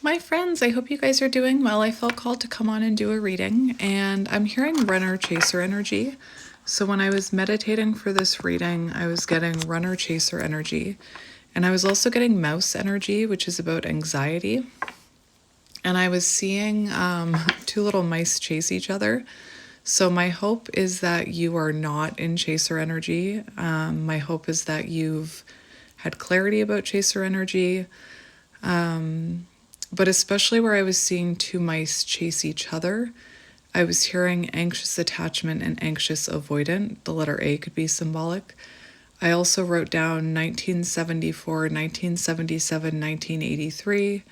My friends, I hope you guys are doing well. I felt called to come on and do a reading, and I'm hearing runner chaser energy. So when I was meditating for this reading, I was getting runner chaser energy, and I was also getting mouse energy, which is about anxiety. And I was seeing two little mice chase each other. So my hope is that you are not in chaser energy. My hope is that you've had clarity about chaser energy. But especially where I was seeing two mice chase each other, I was hearing anxious attachment and anxious avoidant. The letter A could be symbolic. I also wrote down 1974, 1977, 1983,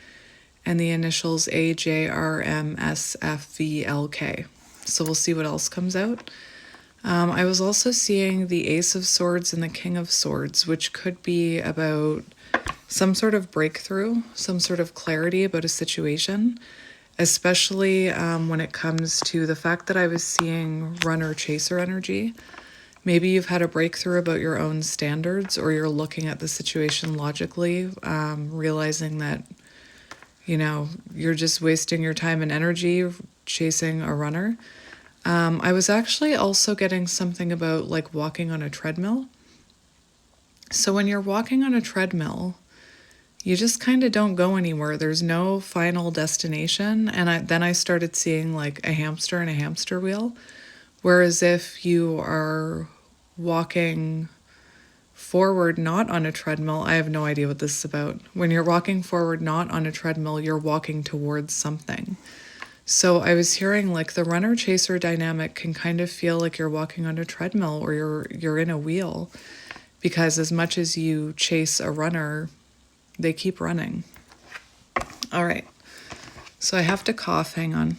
and the initials AJRMSFVLK. So we'll see what else comes out. I was also seeing the Ace of Swords and the King of Swords, which could be about some sort of breakthrough, some sort of clarity about a situation, especially when it comes to the fact that I was seeing runner-chaser energy. Maybe you've had a breakthrough about your own standards, or you're looking at the situation logically, realizing that, you're just wasting your time and energy chasing a runner. I was actually also getting something about like walking on a treadmill. So when you're walking on a treadmill, you just kind of don't go anywhere. There's no final destination. And then I started seeing like a hamster in a hamster wheel. Whereas if you are walking forward not on a treadmill, I have no idea what this is about. When you're walking forward not on a treadmill, you're walking towards something. So I was hearing like the runner-chaser dynamic can kind of feel like you're walking on a treadmill, or you're in a wheel, because as much as you chase a runner, they keep running. All right, so I have to cough, hang on.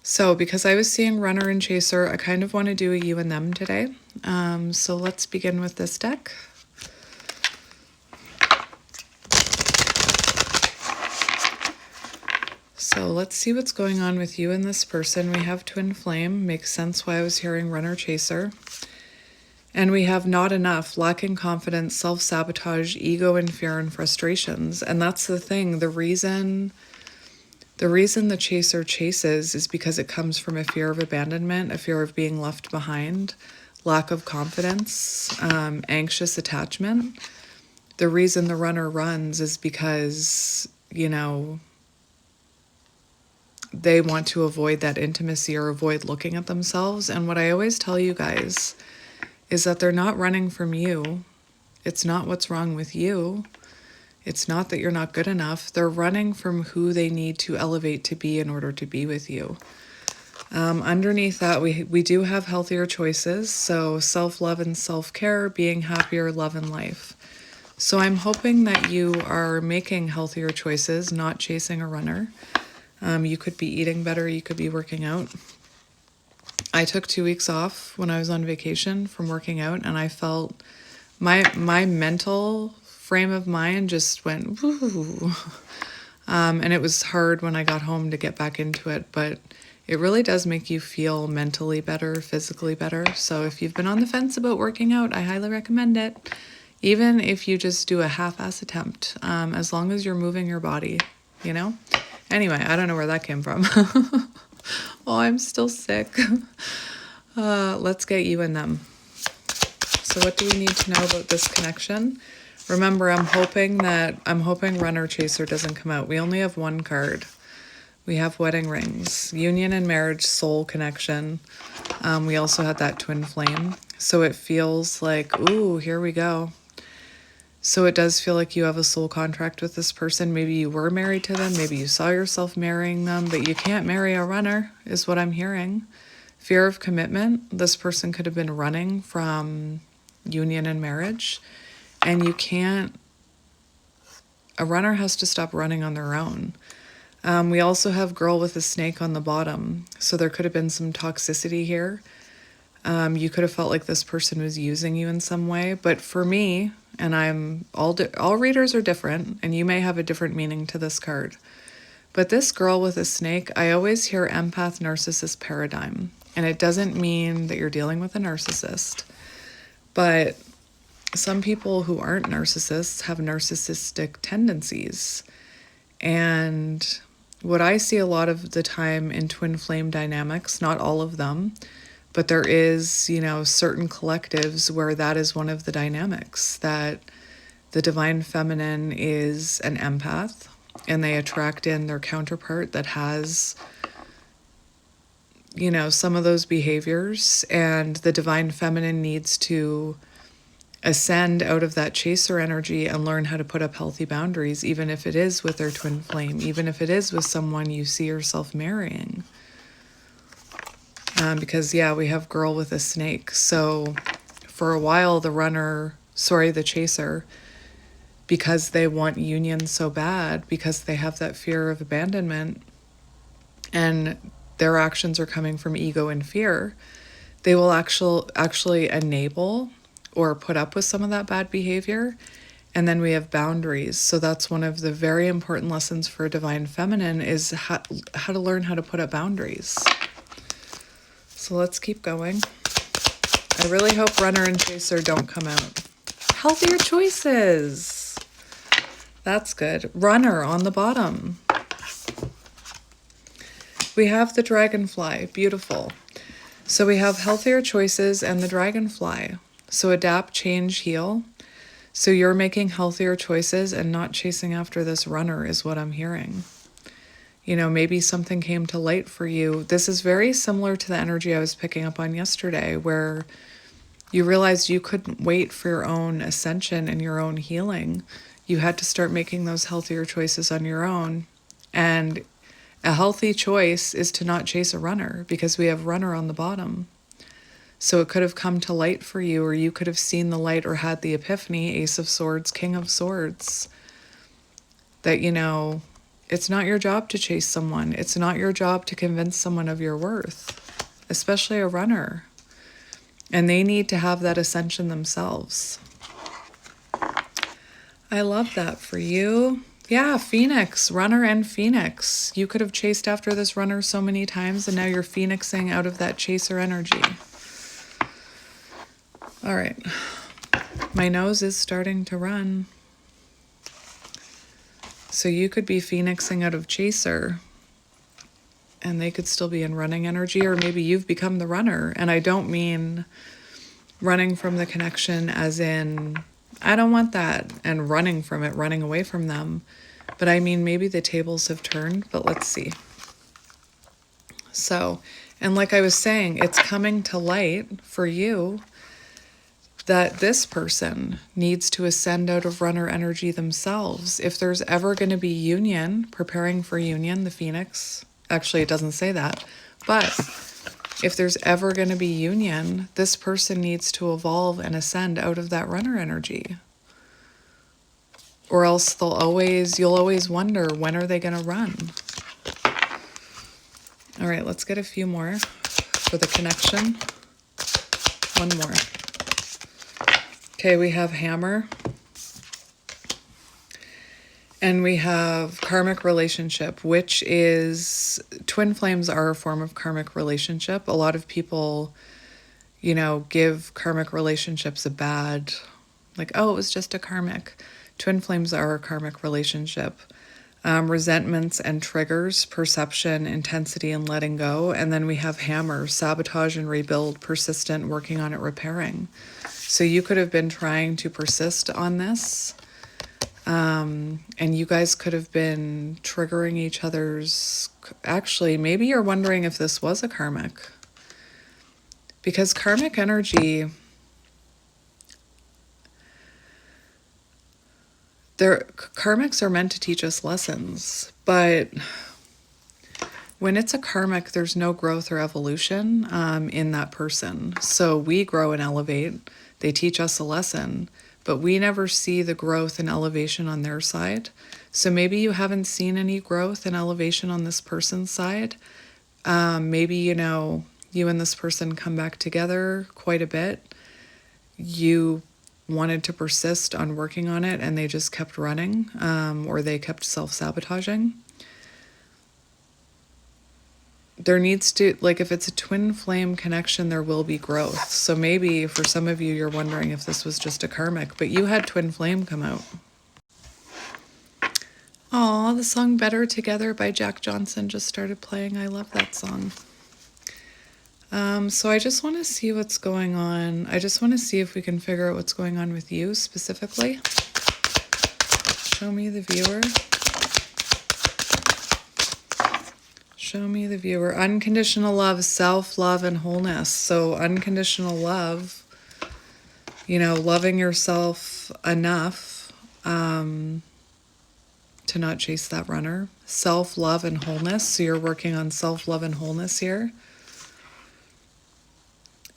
So because I was seeing runner and chaser, I kind of want to do a you and them today. So let's begin with this deck. So let's see what's going on with you and this person. We have twin flame, makes sense why I was hearing runner chaser. And we have not enough, lacking confidence, self-sabotage, ego, and fear and frustrations. And that's the thing. The reason the chaser chases is because it comes from a fear of abandonment, a fear of being left behind, lack of confidence, anxious attachment. The reason the runner runs is because, they want to avoid that intimacy or avoid looking at themselves. And what I always tell you guys is that they're not running from you. It's not what's wrong with you. It's not that you're not good enough. They're running from who they need to elevate to be in order to be with you. Underneath that, we do have healthier choices. So self-love and self-care, being happier, love, and life. So I'm hoping that you are making healthier choices, not chasing a runner. You could be eating better. You could be working out. I took 2 weeks off when I was on vacation from working out, and I felt my mental frame of mind just went woo. And it was hard when I got home to get back into it, but it really does make you feel mentally better, physically better. So if you've been on the fence about working out, I highly recommend it. Even if you just do a half-ass attempt, as long as you're moving your body, Anyway, I don't know where that came from. Oh, I'm still sick. Let's get you and them. So what do we need to know about this connection? Remember, I'm hoping runner chaser doesn't come out. We only have one card. We have wedding rings, union and marriage, soul connection. We also had that twin flame. So it feels like, ooh, here we go. So it does feel like you have a soul contract with this person. Maybe you were married to them. Maybe you saw yourself marrying them, but you can't marry a runner, is what I'm hearing. Fear of commitment. This person could have been running from union and marriage. And a runner has to stop running on their own. We also have girl with a snake on the bottom. So there could have been some toxicity here. You could have felt like this person was using you in some way. But for me, and all readers are different, and you may have a different meaning to this card. But this girl with a snake, I always hear empath narcissist paradigm. And it doesn't mean that you're dealing with a narcissist. But some people who aren't narcissists have narcissistic tendencies. And what I see a lot of the time in twin flame dynamics, not all of them, but there is, you know, certain collectives where that is one of the dynamics, that the divine feminine is an empath and they attract in their counterpart that has, you know, some of those behaviors, and the divine feminine needs to ascend out of that chaser energy and learn how to put up healthy boundaries, even if it is with their twin flame, even if it is with someone you see yourself marrying. Because, yeah, we have girl with a snake. So for a while, the chaser, because they want union so bad, because they have that fear of abandonment, and their actions are coming from ego and fear, they will actually enable or put up with some of that bad behavior. And then we have boundaries. So that's one of the very important lessons for divine feminine, is how to learn how to put up boundaries. So let's keep going. I really hope runner and chaser don't come out. Healthier choices. That's good. Runner on the bottom. We have the dragonfly. Beautiful. So we have healthier choices and the dragonfly. So adapt, change, heal. So you're making healthier choices and not chasing after this runner is what I'm hearing. You know, maybe something came to light for you. This is very similar to the energy I was picking up on yesterday, where you realized you couldn't wait for your own ascension and your own healing. You had to start making those healthier choices on your own. And a healthy choice is to not chase a runner, because we have runner on the bottom. So it could have come to light for you, or you could have seen the light or had the epiphany, Ace of Swords, King of Swords, that, you know, it's not your job to chase someone. It's not your job to convince someone of your worth, especially a runner. And they need to have that ascension themselves. I love that for you. Yeah, Phoenix, runner and Phoenix. You could have chased after this runner so many times, and now you're phoenixing out of that chaser energy. All right. My nose is starting to run. So you could be phoenixing out of chaser, and they could still be in running energy, or maybe you've become the runner. And I don't mean running from the connection as in, I don't want that, and running from it, running away from them. But I mean, maybe the tables have turned, but let's see. So, and like I was saying, it's coming to light for you that this person needs to ascend out of runner energy themselves. If there's ever going to be union, preparing for union, the Phoenix, actually it doesn't say that, but if there's ever going to be union, this person needs to evolve and ascend out of that runner energy. Or else you'll always wonder, when are they going to run? All right, let's get a few more for the connection. One more. Okay, we have hammer. And we have karmic relationship, which is, twin flames are a form of karmic relationship. A lot of people, you know, give karmic relationships a bad, like, oh, it was just a karmic. Twin flames are a karmic relationship. Resentments and triggers, perception, intensity, and letting go. And then we have hammer, sabotage and rebuild, persistent, working on it, repairing. So you could have been trying to persist on this. And you guys could have been triggering each other's... Actually, maybe you're wondering if this was a karmic. Because karmic energy... Karmics are meant to teach us lessons, but when it's a karmic, there's no growth or evolution in that person. So we grow and elevate. They teach us a lesson, but we never see the growth and elevation on their side. So maybe you haven't seen any growth and elevation on this person's side. Maybe, you know, you and this person come back together quite a bit. You wanted to persist on working on it, and they just kept running, or they kept self-sabotaging. There needs to, like, if it's a twin flame connection, there will be growth. So maybe for some of you, you're wondering if this was just a karmic, but you had twin flame come out. Aw, the song Better Together by Jack Johnson just started playing. I love that song. So I just want to see what's going on. I just want to see if we can figure out what's going on with you specifically. Show me the viewer. Show me the viewer. Unconditional love, self-love, and wholeness. So unconditional love, loving yourself enough to not chase that runner. Self-love and wholeness. So you're working on self-love and wholeness here.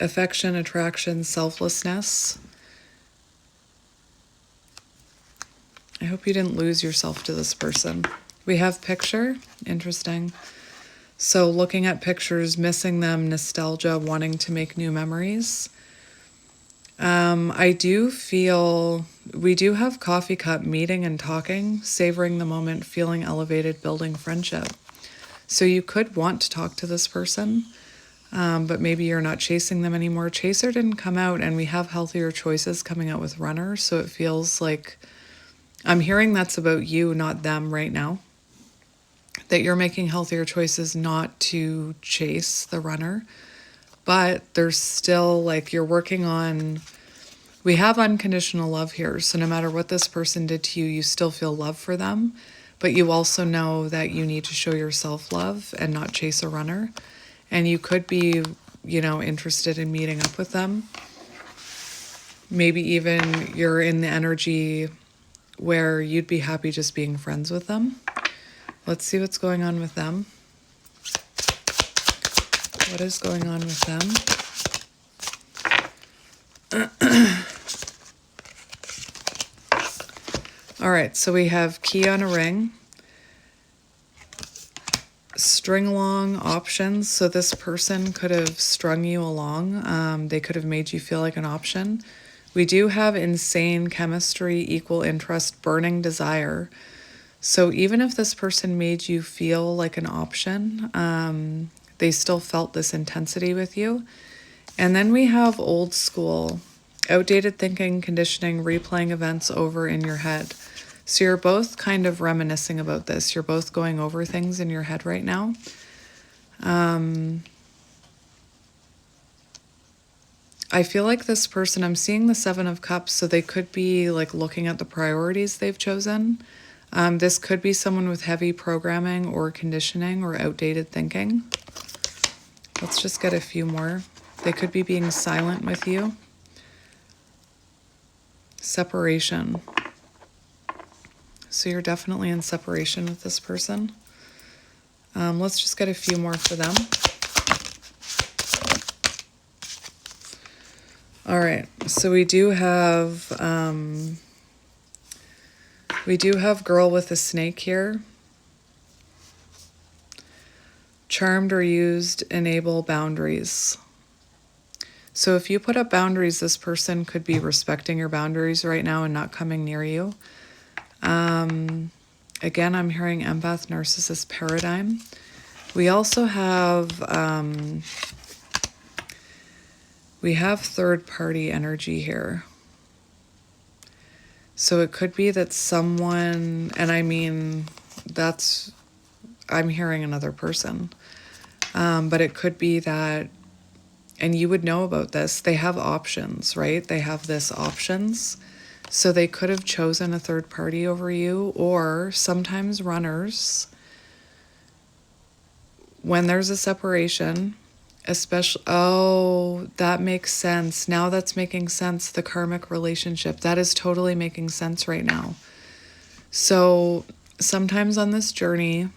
Affection, attraction, selflessness. I hope you didn't lose yourself to this person. We have picture. Interesting. So looking at pictures, missing them, nostalgia, wanting to make new memories. I do feel we do have coffee cup, meeting and talking, savoring the moment, feeling elevated, building friendship. So you could want to talk to this person, but maybe you're not chasing them anymore. Chaser didn't come out, and we have healthier choices coming out with runner. So it feels like I'm hearing that's about you, not them right now. That you're making healthier choices not to chase the runner. But there's still, like, you're working on, we have unconditional love here. So no matter what this person did to you, you still feel love for them. But you also know that you need to show yourself love and not chase a runner. And you could be, interested in meeting up with them. Maybe even you're in the energy where you'd be happy just being friends with them. Let's see what's going on with them. What is going on with them? All right, so we have key on a ring. String along options. So this person could have strung you along. They could have made you feel like an option. We do have insane chemistry, equal interest, burning desire. So even if this person made you feel like an option, they still felt this intensity with you. And then we have old school, outdated thinking, conditioning, replaying events over in your head. So you're both kind of reminiscing about this. You're both going over things in your head right now. I feel like this person, I'm seeing the 7 of Cups, so they could be like looking at the priorities they've chosen. This could be someone with heavy programming or conditioning or outdated thinking. Let's just get a few more. They could be being silent with you. Separation. So you're definitely in separation with this person. Let's just get a few more for them. All right, so we do have girl with a snake here. Charmed or used, enable boundaries. So if you put up boundaries, this person could be respecting your boundaries right now and not coming near you. Again, I'm hearing empath, narcissist paradigm. We also have third party energy here. So it could be that someone, and I mean, I'm hearing another person. But it could be that, and you would know about this, they have options, right? They have this options. So they could have chosen a third party over you, or sometimes runners, when there's a separation, especially, oh, that makes sense. Now that's making sense. The karmic relationship, that is totally making sense right now. So sometimes on this journey,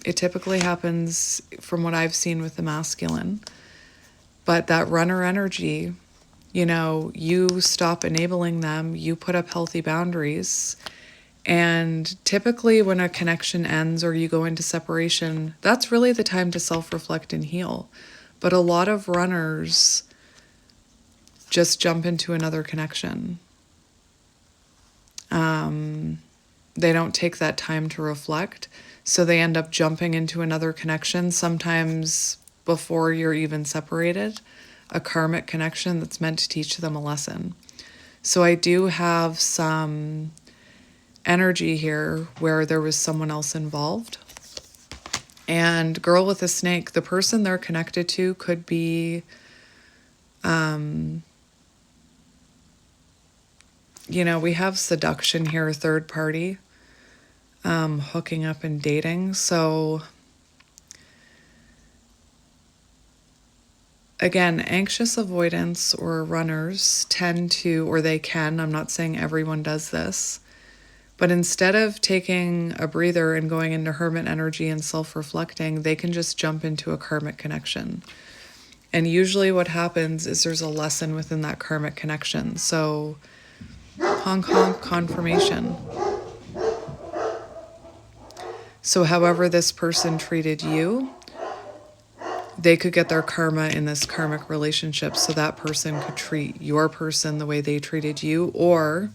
it typically happens from what I've seen with the masculine, but that runner energy, you stop enabling them, you put up healthy boundaries. And typically when a connection ends or you go into separation, that's really the time to self-reflect and heal. But a lot of runners just jump into another connection. They don't take that time to reflect. So they end up jumping into another connection, sometimes before you're even separated, a karmic connection that's meant to teach them a lesson. So I do have some energy here where there was someone else involved. And girl with a snake, the person they're connected to could be, we have seduction here, third party, hooking up and dating. So again, anxious avoidance or runners tend to, or they can, I'm not saying everyone does this, but instead of taking a breather and going into hermit energy and self-reflecting, they can just jump into a karmic connection. And usually what happens is there's a lesson within that karmic connection. So honk honk, confirmation. So however this person treated you, they could get their karma in this karmic relationship. So that person could treat your person the way they treated you, or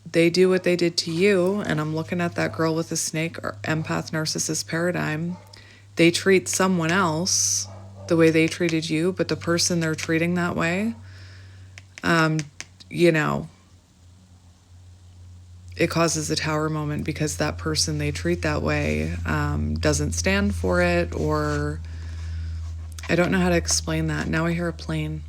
they do what they did to you. And I'm looking at that girl with the snake, or empath narcissist paradigm. They treat someone else the way they treated you, but the person they're treating that way, it causes a tower moment because that person they treat that way doesn't stand for it, or I don't know how to explain that. Now I hear a plane.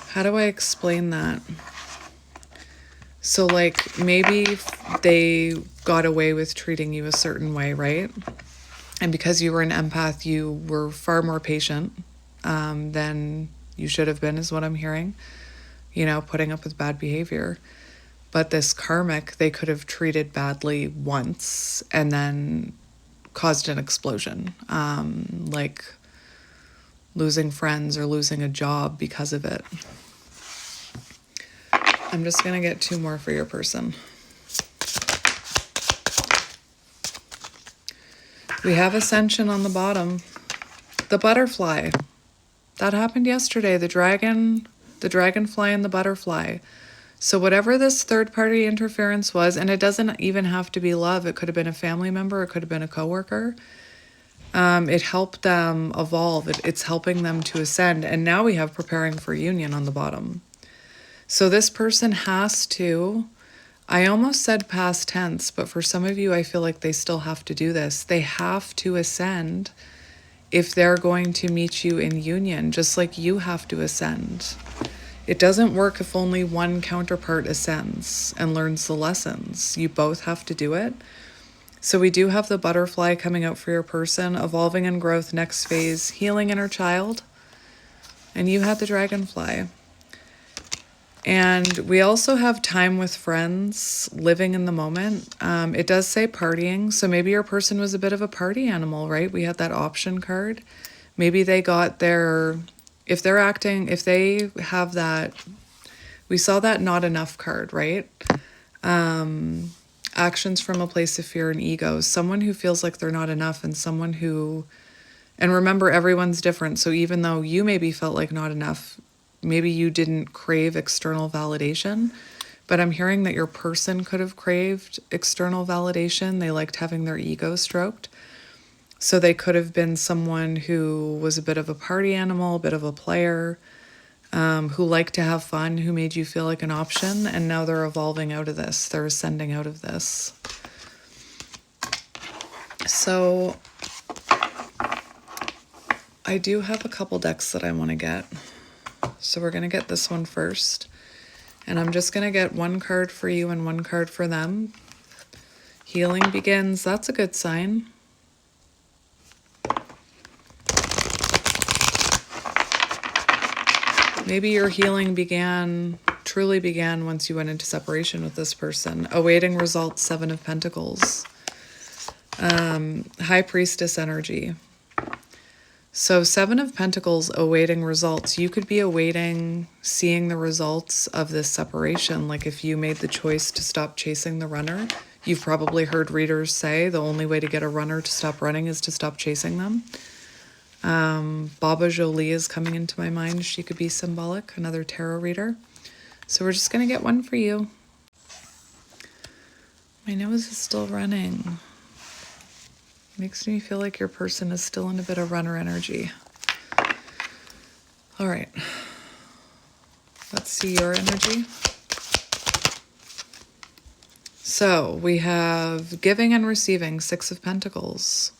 How do I explain that? So like maybe they got away with treating you a certain way, right? And because you were an empath, you were far more patient than you should have been, is what I'm hearing, putting up with bad behavior. But this karmic, they could have treated badly once and then caused an explosion, like losing friends or losing a job because of it. I'm just going to get 2 more for your person. We have ascension on the bottom. The butterfly. That happened yesterday. The dragonfly and the butterfly. So whatever this third-party interference was, and it doesn't even have to be love. It could have been a family member. It could have been a coworker. It helped them evolve. It's helping them to ascend. And now we have preparing for union on the bottom. So this person has to, I almost said past tense, but for some of you, I feel like they still have to do this. They have to ascend if they're going to meet you in union, just like you have to ascend. It doesn't work if only one counterpart ascends and learns the lessons. You both have to do it. So we do have the butterfly coming out for your person, evolving and growth, next phase, healing inner child. And you had the dragonfly. And we also have time with friends, living in the moment. It does say partying, so maybe your person was a bit of a party animal, right? We had that option card. Maybe they got if they have that, we saw that not enough card, right? Actions from a place of fear and ego. Someone who feels like they're not enough, and someone who, and remember, everyone's different. So even though you maybe felt like not enough, maybe you didn't crave external validation, but I'm hearing that your person could have craved external validation. They liked having their ego stroked. So they could have been someone who was a bit of a party animal, a bit of a player, who liked to have fun, who made you feel like an option, and now they're evolving out of this. They're ascending out of this. So I do have a couple decks that I want to get. So we're going to get this one first. And I'm just going to get 1 card for you and 1 card for them. Healing begins. That's a good sign. Maybe your healing truly began once you went into separation with this person. Awaiting results, 7 of Pentacles. High Priestess energy. So 7 of Pentacles, awaiting results. You could be awaiting seeing the results of this separation. Like if you made the choice to stop chasing the runner, you've probably heard readers say the only way to get a runner to stop running is to stop chasing them. Baba Jolie is coming into my mind. She could be symbolic, another tarot reader. So we're just going to get 1 for you. My nose is still running. Makes me feel like your person is still in a bit of runner energy. All right. Let's see your energy. So we have giving and receiving, Six of Pentacles.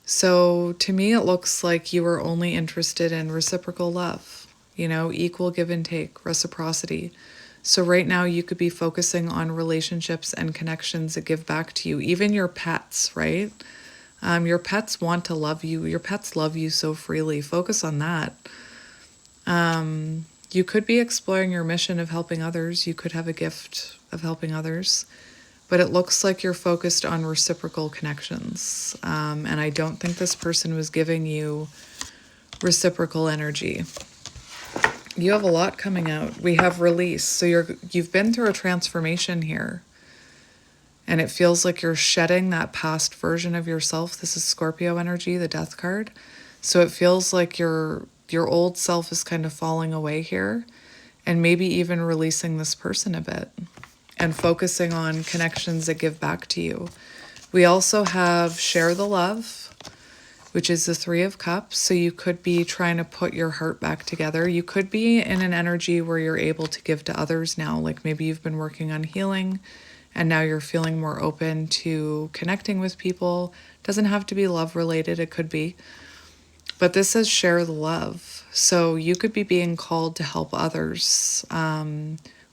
So to me, it looks like you are only interested in reciprocal love, equal give and take, reciprocity. So right now you could be focusing on relationships and connections that give back to you, even your pets, right? Your pets want to love you. Your pets love you so freely. Focus on that. You could be exploring your mission of helping others. You could have a gift of helping others. But it looks like you're focused on reciprocal connections. And I don't think this person was giving you reciprocal energy. You have a lot coming out. We have release. So you've been through a transformation here. And it feels like you're shedding that past version of yourself. This is Scorpio energy, the Death card. So it feels like your old self is kind of falling away here, and maybe even releasing this person a bit and focusing on connections that give back to you. We also have share the love, which is the Three of Cups. So you could be trying to put your heart back together. You could be in an energy where you're able to give to others now. Like maybe you've been working on healing and now you're feeling more open to connecting with people. Doesn't have to be love related, it could be. But this says share the love. So you could be being called to help others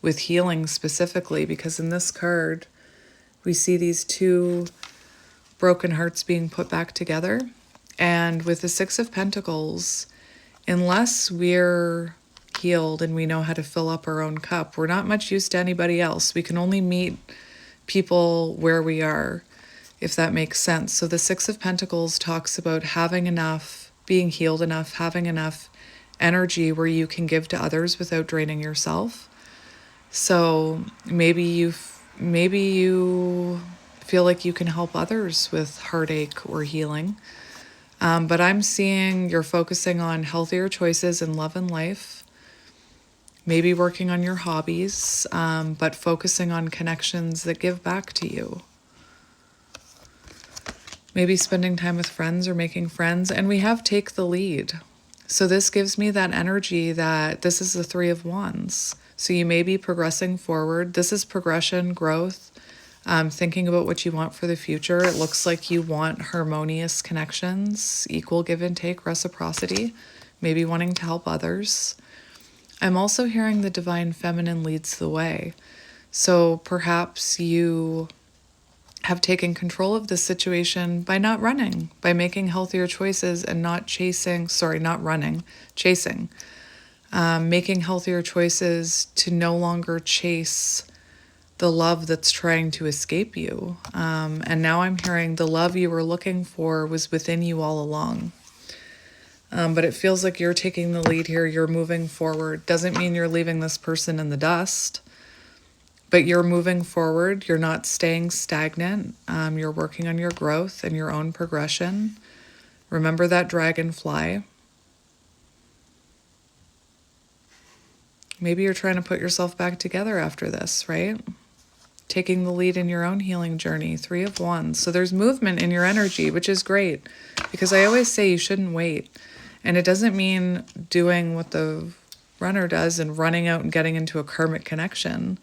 with healing specifically, because in this card, we see these two broken hearts being put back together. And with the Six of Pentacles, unless we're healed and we know how to fill up our own cup, we're not much use to anybody else. We can only meet people where we are, if that makes sense. So the Six of Pentacles talks about having enough, being healed enough, having enough energy where you can give to others without draining yourself. So maybe you feel like you can help others with heartache or healing. But I'm seeing you're focusing on healthier choices in love and life, maybe working on your hobbies, but focusing on connections that give back to you. Maybe spending time with friends or making friends. And we have take the lead. So this gives me that energy that this is the Three of Wands. So you may be progressing forward. This is progression, growth, thinking about what you want for the future. It looks like you want harmonious connections, equal give and take, reciprocity, maybe wanting to help others. I'm also hearing the divine feminine leads the way. So perhaps you have taken control of this situation by not running, by making healthier choices and not chasing, chasing. Making healthier choices to no longer chase the love that's trying to escape you. And now I'm hearing the love you were looking for was within you all along. But it feels like you're taking the lead here. You're moving forward. Doesn't mean you're leaving this person in the dust, but you're moving forward. You're not staying stagnant. You're working on your growth and your own progression. Remember that dragonfly. Maybe you're trying to put yourself back together after this, right? Taking the lead in your own healing journey. Three of Wands. So there's movement in your energy, which is great, because I always say you shouldn't wait. And it doesn't mean doing what the runner does and running out and getting into a karmic connection.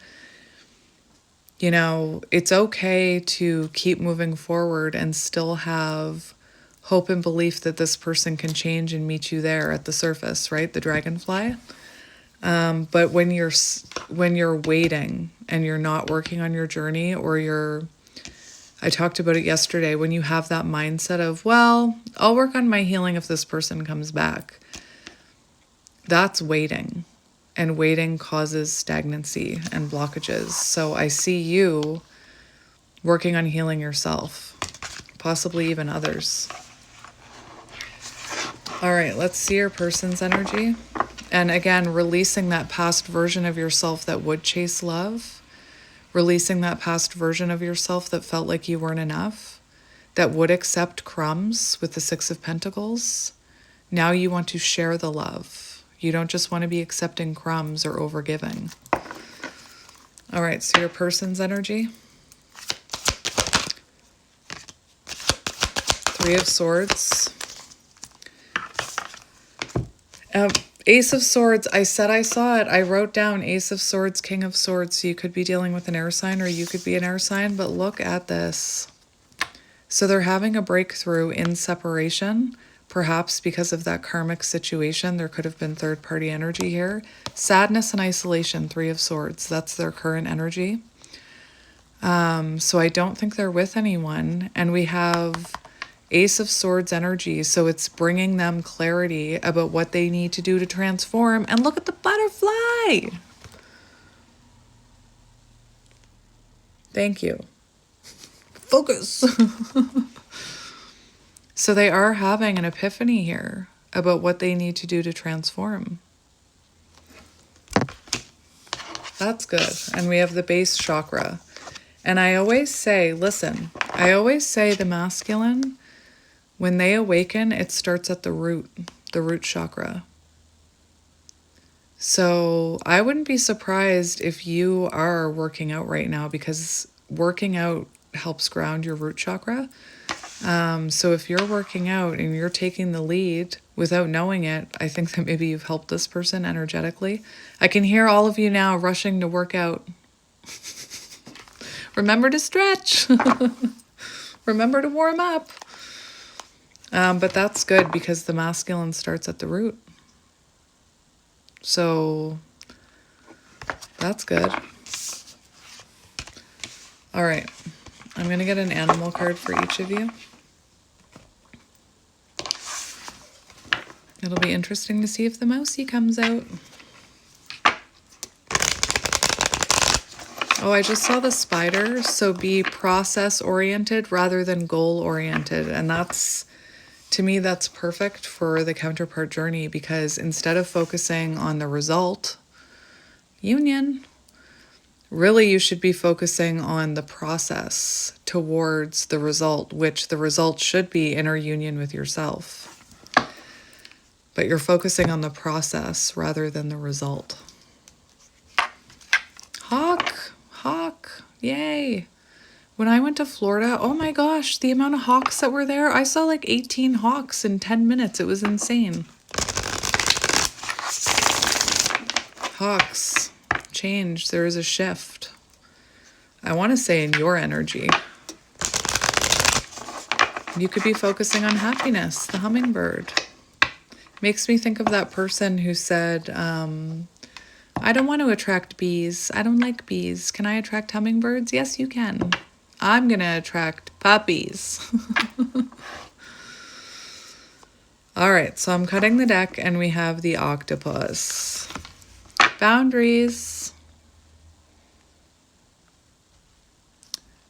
It's okay to keep moving forward and still have hope and belief that this person can change and meet you there at the surface, right? The dragonfly. But when you're waiting and you're not working on your journey, or I talked about it yesterday, when you have that mindset of, well, I'll work on my healing if this person comes back. That's waiting. And waiting causes stagnancy and blockages. So I see you working on healing yourself, possibly even others. All right, let's see your person's energy. And again, releasing that past version of yourself that would chase love, releasing that past version of yourself that felt like you weren't enough, that would accept crumbs with the Six of Pentacles. Now you want to share the love. You don't just want to be accepting crumbs or overgiving. All right, so your person's energy. Three of Swords. Ace of Swords. I said I saw it. I wrote down Ace of Swords, King of Swords. So you could be dealing with an air sign or you could be an air sign. But look at this. So they're having a breakthrough in separation. Perhaps because of that karmic situation. There could have been third-party energy here. Sadness and isolation, Three of Swords. That's their current energy. So I don't think they're with anyone. And we have Ace of Swords energy. So it's bringing them clarity about what they need to do to transform. And look at the butterfly. Thank you. Focus. So they are having an epiphany here about what they need to do to transform. That's good. And we have the base chakra. And I always say, listen, I always say the masculine, when they awaken, it starts at the root chakra. So I wouldn't be surprised if you are working out right now, because working out helps ground your root chakra. So if you're working out and you're taking the lead without knowing it, I think that maybe you've helped this person energetically. I can hear all of you now rushing to work out. Remember to stretch. Remember to warm up. But that's good because the masculine starts at the root. So that's good. All right. I'm going to get an animal card for each of you. It'll be interesting to see if the mousey comes out. Oh, I just saw the spider. So be process-oriented rather than goal-oriented. And that's, to me, that's perfect for the counterpart journey, because instead of focusing on the result, union, really you should be focusing on the process towards the result, which the result should be inner union with yourself. But you're focusing on the process rather than the result. Hawk, yay. When I went to Florida, oh my gosh, the amount of hawks that were there. I saw like 18 hawks in 10 minutes. It was insane. Hawks, change. There is a shift. I want to say in your energy. You could be focusing on happiness, the hummingbird. Makes me think of that person who said, I don't want to attract bees. I don't like bees. Can I attract hummingbirds? Yes, you can. I'm going to attract puppies. All right, so I'm cutting the deck and we have the octopus. Boundaries.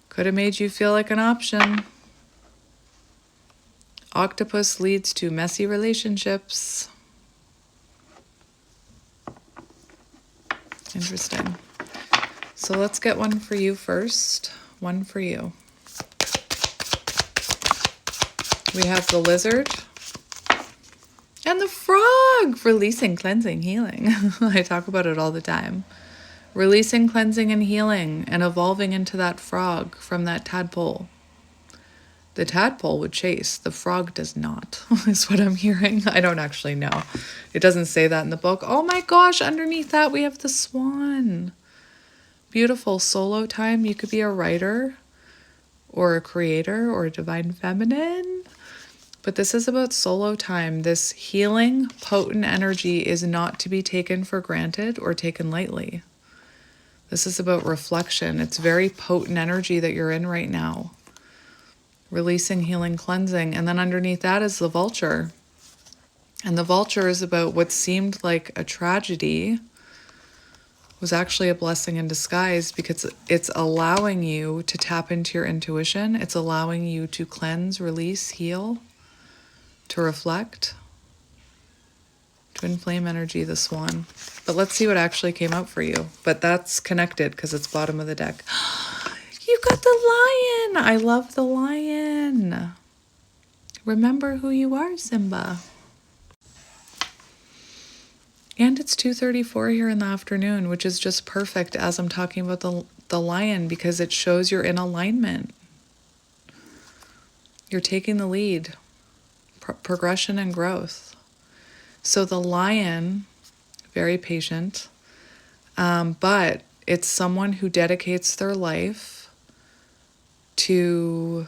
Could have made you feel like an option. Octopus leads to messy relationships. Interesting. So let's get one for you first. One for you. We have the lizard and the frog. Releasing, cleansing, healing. I talk about it all the time. Releasing, cleansing, and healing, and evolving into that frog from that tadpole. The tadpole would chase. The frog does not, is what I'm hearing. I don't actually know. It doesn't say that in the book. Oh my gosh, underneath that we have the swan. Beautiful solo time. You could be a writer or a creator or a divine feminine. But this is about solo time. This healing, potent energy is not to be taken for granted or taken lightly. This is about reflection. It's very potent energy that you're in right now. Releasing, healing, cleansing. And then underneath that is the vulture. And the vulture is about what seemed like a tragedy was actually a blessing in disguise, because it's allowing you to tap into your intuition. It's allowing you to cleanse, release, heal, to reflect. Twin flame energy, the swan. But let's see what actually came out for you. But that's connected because it's bottom of the deck. You got the lion. I love the lion. Remember who you are, Simba. And it's 2:34 here in the afternoon, which is just perfect as I'm talking about the lion, because it shows you're in alignment. You're taking the lead. Progression and growth. So the lion, very patient, but it's someone who dedicates their life to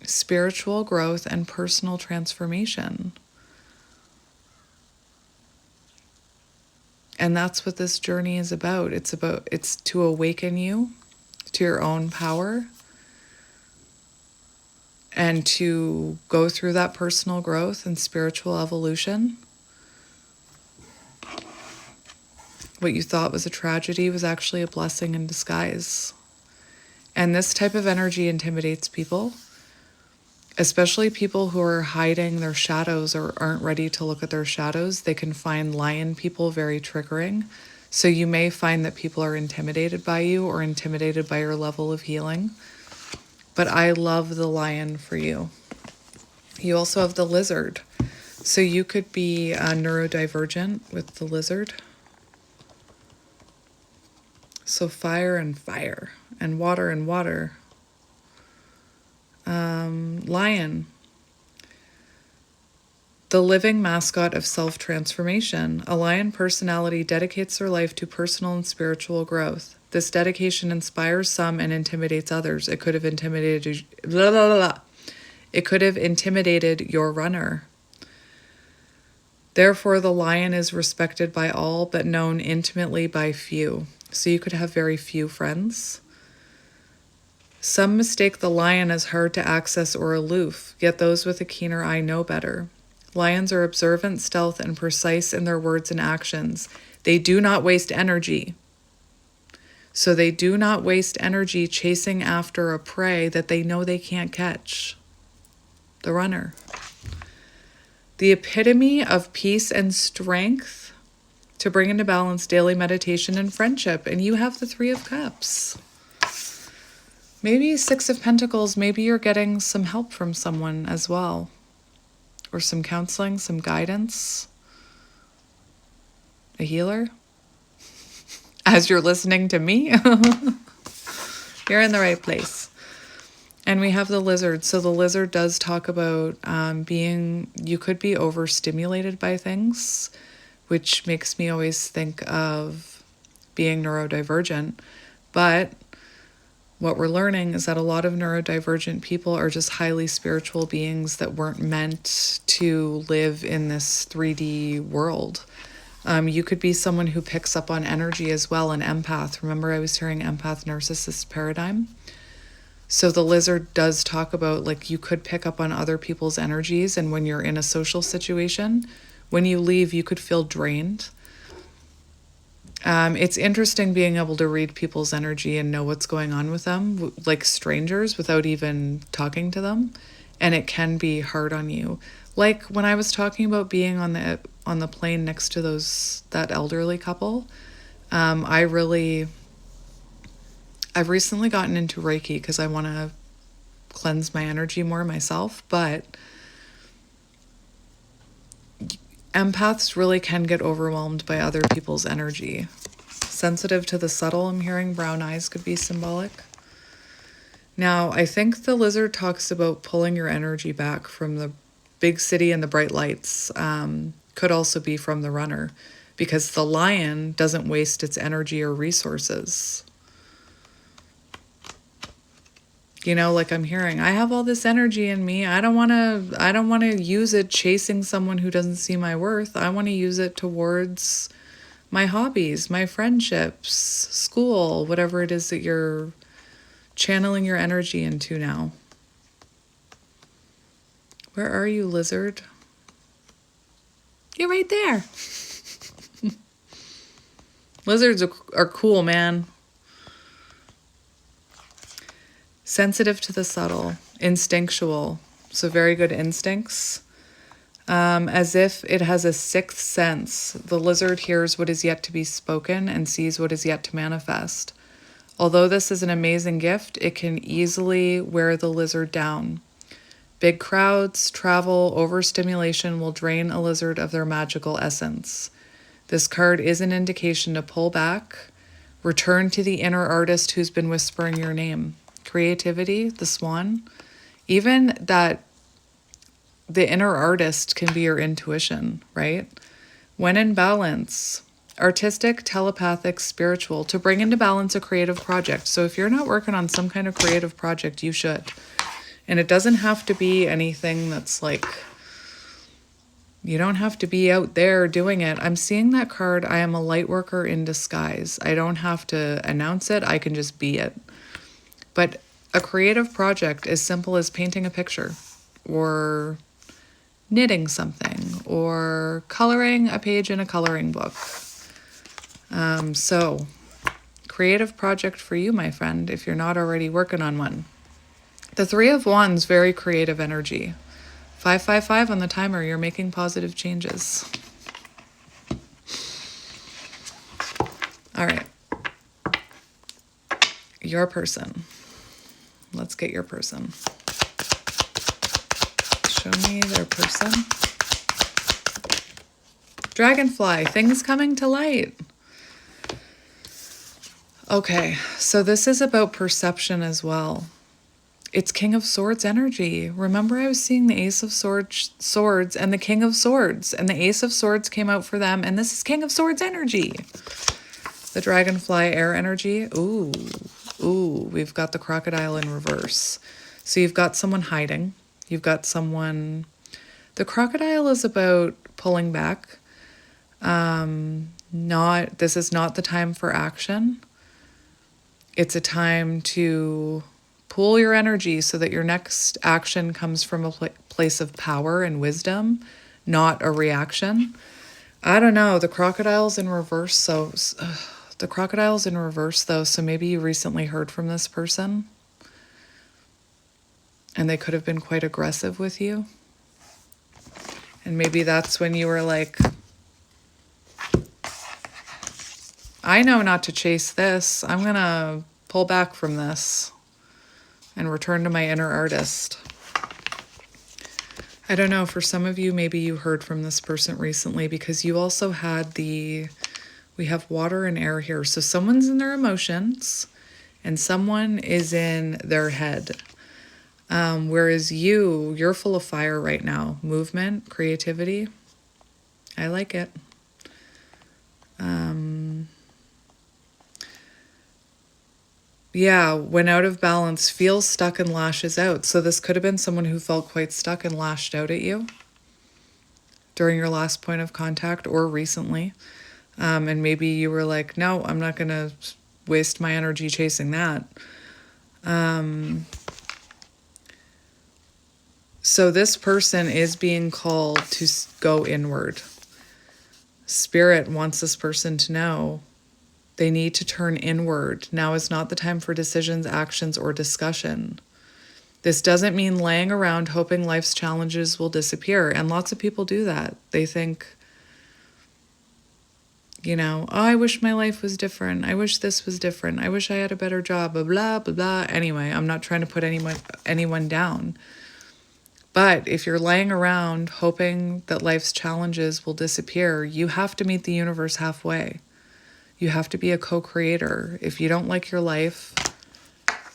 spiritual growth and personal transformation. And that's what this journey is about. It's to awaken you to your own power and to go through that personal growth and spiritual evolution. What you thought was a tragedy was actually a blessing in disguise. And this type of energy intimidates people, especially people who are hiding their shadows or aren't ready to look at their shadows. They can find lion people very triggering. So you may find that people are intimidated by you or intimidated by your level of healing. But I love the lion for you. You also have the lizard. So you could be neurodivergent with the lizard. So fire and fire, and water and water. Lion. The living mascot of self-transformation. A lion personality dedicates their life to personal and spiritual growth. This dedication inspires some and intimidates others. It could have intimidated blah, blah, blah, blah. It could have intimidated your runner. Therefore, the lion is respected by all, but known intimately by few. So you could have very few friends. Some mistake the lion as hard to access or aloof, yet those with a keener eye know better. Lions are observant, stealth, and precise in their words and actions. They do not waste energy. So they do not waste energy chasing after a prey that they know they can't catch. The runner. The epitome of peace and strength to bring into balance daily meditation and friendship. And you have the Three of Cups. Maybe Six of Pentacles. Maybe you're getting some help from someone as well. Or some counseling, some guidance. A healer. As you're listening to me, you're in the right place. And we have the lizard. So the lizard does talk about you could be overstimulated by things, which makes me always think of being neurodivergent. But what we're learning is that a lot of neurodivergent people are just highly spiritual beings that weren't meant to live in this 3D world. You could be someone who picks up on energy as well, an empath. Remember I was hearing empath narcissist paradigm? So the lizard does talk about, like, you could pick up on other people's energies, and when you're in a social situation, when you leave, you could feel drained. It's interesting being able to read people's energy and know what's going on with them, like strangers, without even talking to them. And it can be hard on you. Like when I was talking about being on the plane next to that elderly couple, I've recently gotten into Reiki because I want to cleanse my energy more myself, but empaths really can get overwhelmed by other people's energy. Sensitive to the subtle, I'm hearing brown eyes could be symbolic. Now, I think the lizard talks about pulling your energy back from the big city and the bright lights. Could also be from the runner, because the lion doesn't waste its energy or resources. You know, like I'm hearing, I have all this energy in me. I don't want to use it chasing someone who doesn't see my worth. I want to use it towards my hobbies, my friendships, school, whatever it is that you're channeling your energy into now. Where are you, lizard? You're right there. Lizards are cool, man. Sensitive to the subtle, instinctual, so very good instincts. As if it has a sixth sense. The lizard hears what is yet to be spoken and sees what is yet to manifest. Although this is an amazing gift, it can easily wear the lizard down. Big crowds, travel, overstimulation will drain a lizard of their magical essence. This card is an indication to pull back, return to the inner artist who's been whispering your name. Creativity, the swan, even that the inner artist can be your intuition, right? When in balance, artistic, telepathic, spiritual, to bring into balance a creative project. So if you're not working on some kind of creative project, you should. And it doesn't have to be anything that's like, you don't have to be out there doing it. I'm seeing that card, I am a light worker in disguise. I don't have to announce it, I can just be it. But a creative project as simple as painting a picture or knitting something or coloring a page in a coloring book. So, creative project for you, my friend, if you're not already working on one. The Three of Wands, very creative energy. 555 on the timer, you're making positive changes. All right. Your person. Let's get your person. Show me their person. Dragonfly, things coming to light. Okay, so this is about perception as well. It's King of Swords energy. Remember, I was seeing the Ace of Swords and the King of Swords, and the Ace of Swords came out for them, and this is King of Swords energy. The Dragonfly air energy. Ooh, we've got the Crocodile in reverse. So you've got someone hiding. You've got someone... The Crocodile is about pulling back. This is not the time for action. It's a time to pool your energy so that your next action comes from a place of power and wisdom, not a reaction. I don't know. The crocodile's in reverse, so maybe you recently heard from this person and they could have been quite aggressive with you. And maybe that's when you were like, I know not to chase this. I'm going to pull back from this and return to my inner artist. I don't know, for some of you, maybe you heard from this person recently because you also had we have water and air here. So someone's in their emotions and someone is in their head. Whereas you're full of fire right now. Movement, creativity. I like it. Yeah, when out of balance, feels stuck and lashes out. So this could have been someone who felt quite stuck and lashed out at you during your last point of contact or recently. And maybe you were like, no, I'm not going to waste my energy chasing that. So this person is being called to go inward. Spirit wants this person to know they need to turn inward. Now is not the time for decisions, actions, or discussion. This doesn't mean laying around hoping life's challenges will disappear. And lots of people do that. They think, oh, I wish my life was different. I wish this was different. I wish I had a better job, blah, blah, blah, blah. Anyway, I'm not trying to put anyone down. But if you're laying around hoping that life's challenges will disappear, you have to meet the universe halfway. You have to be a co-creator. If you don't like your life,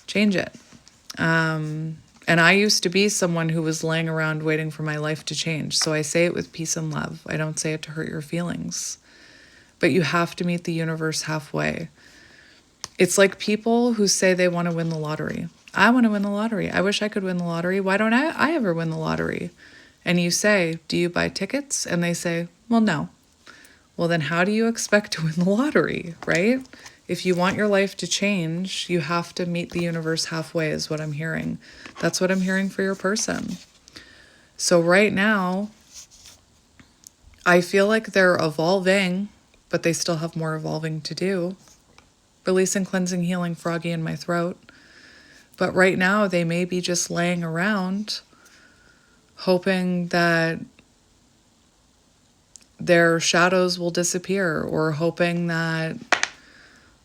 change it. And I used to be someone who was laying around waiting for my life to change. So I say it with peace and love. I don't say it to hurt your feelings. But you have to meet the universe halfway. It's like people who say they want to win the lottery. I want to win the lottery. I wish I could win the lottery. Why don't I ever win the lottery? And you say, do you buy tickets? And they say, well, no. Well, then how do you expect to win the lottery, right? If you want your life to change, you have to meet the universe halfway is what I'm hearing. That's what I'm hearing for your person. So right now, I feel like they're evolving, but they still have more evolving to do. Releasing, cleansing, healing, froggy in my throat. But right now, they may be just laying around hoping that their shadows will disappear or hoping that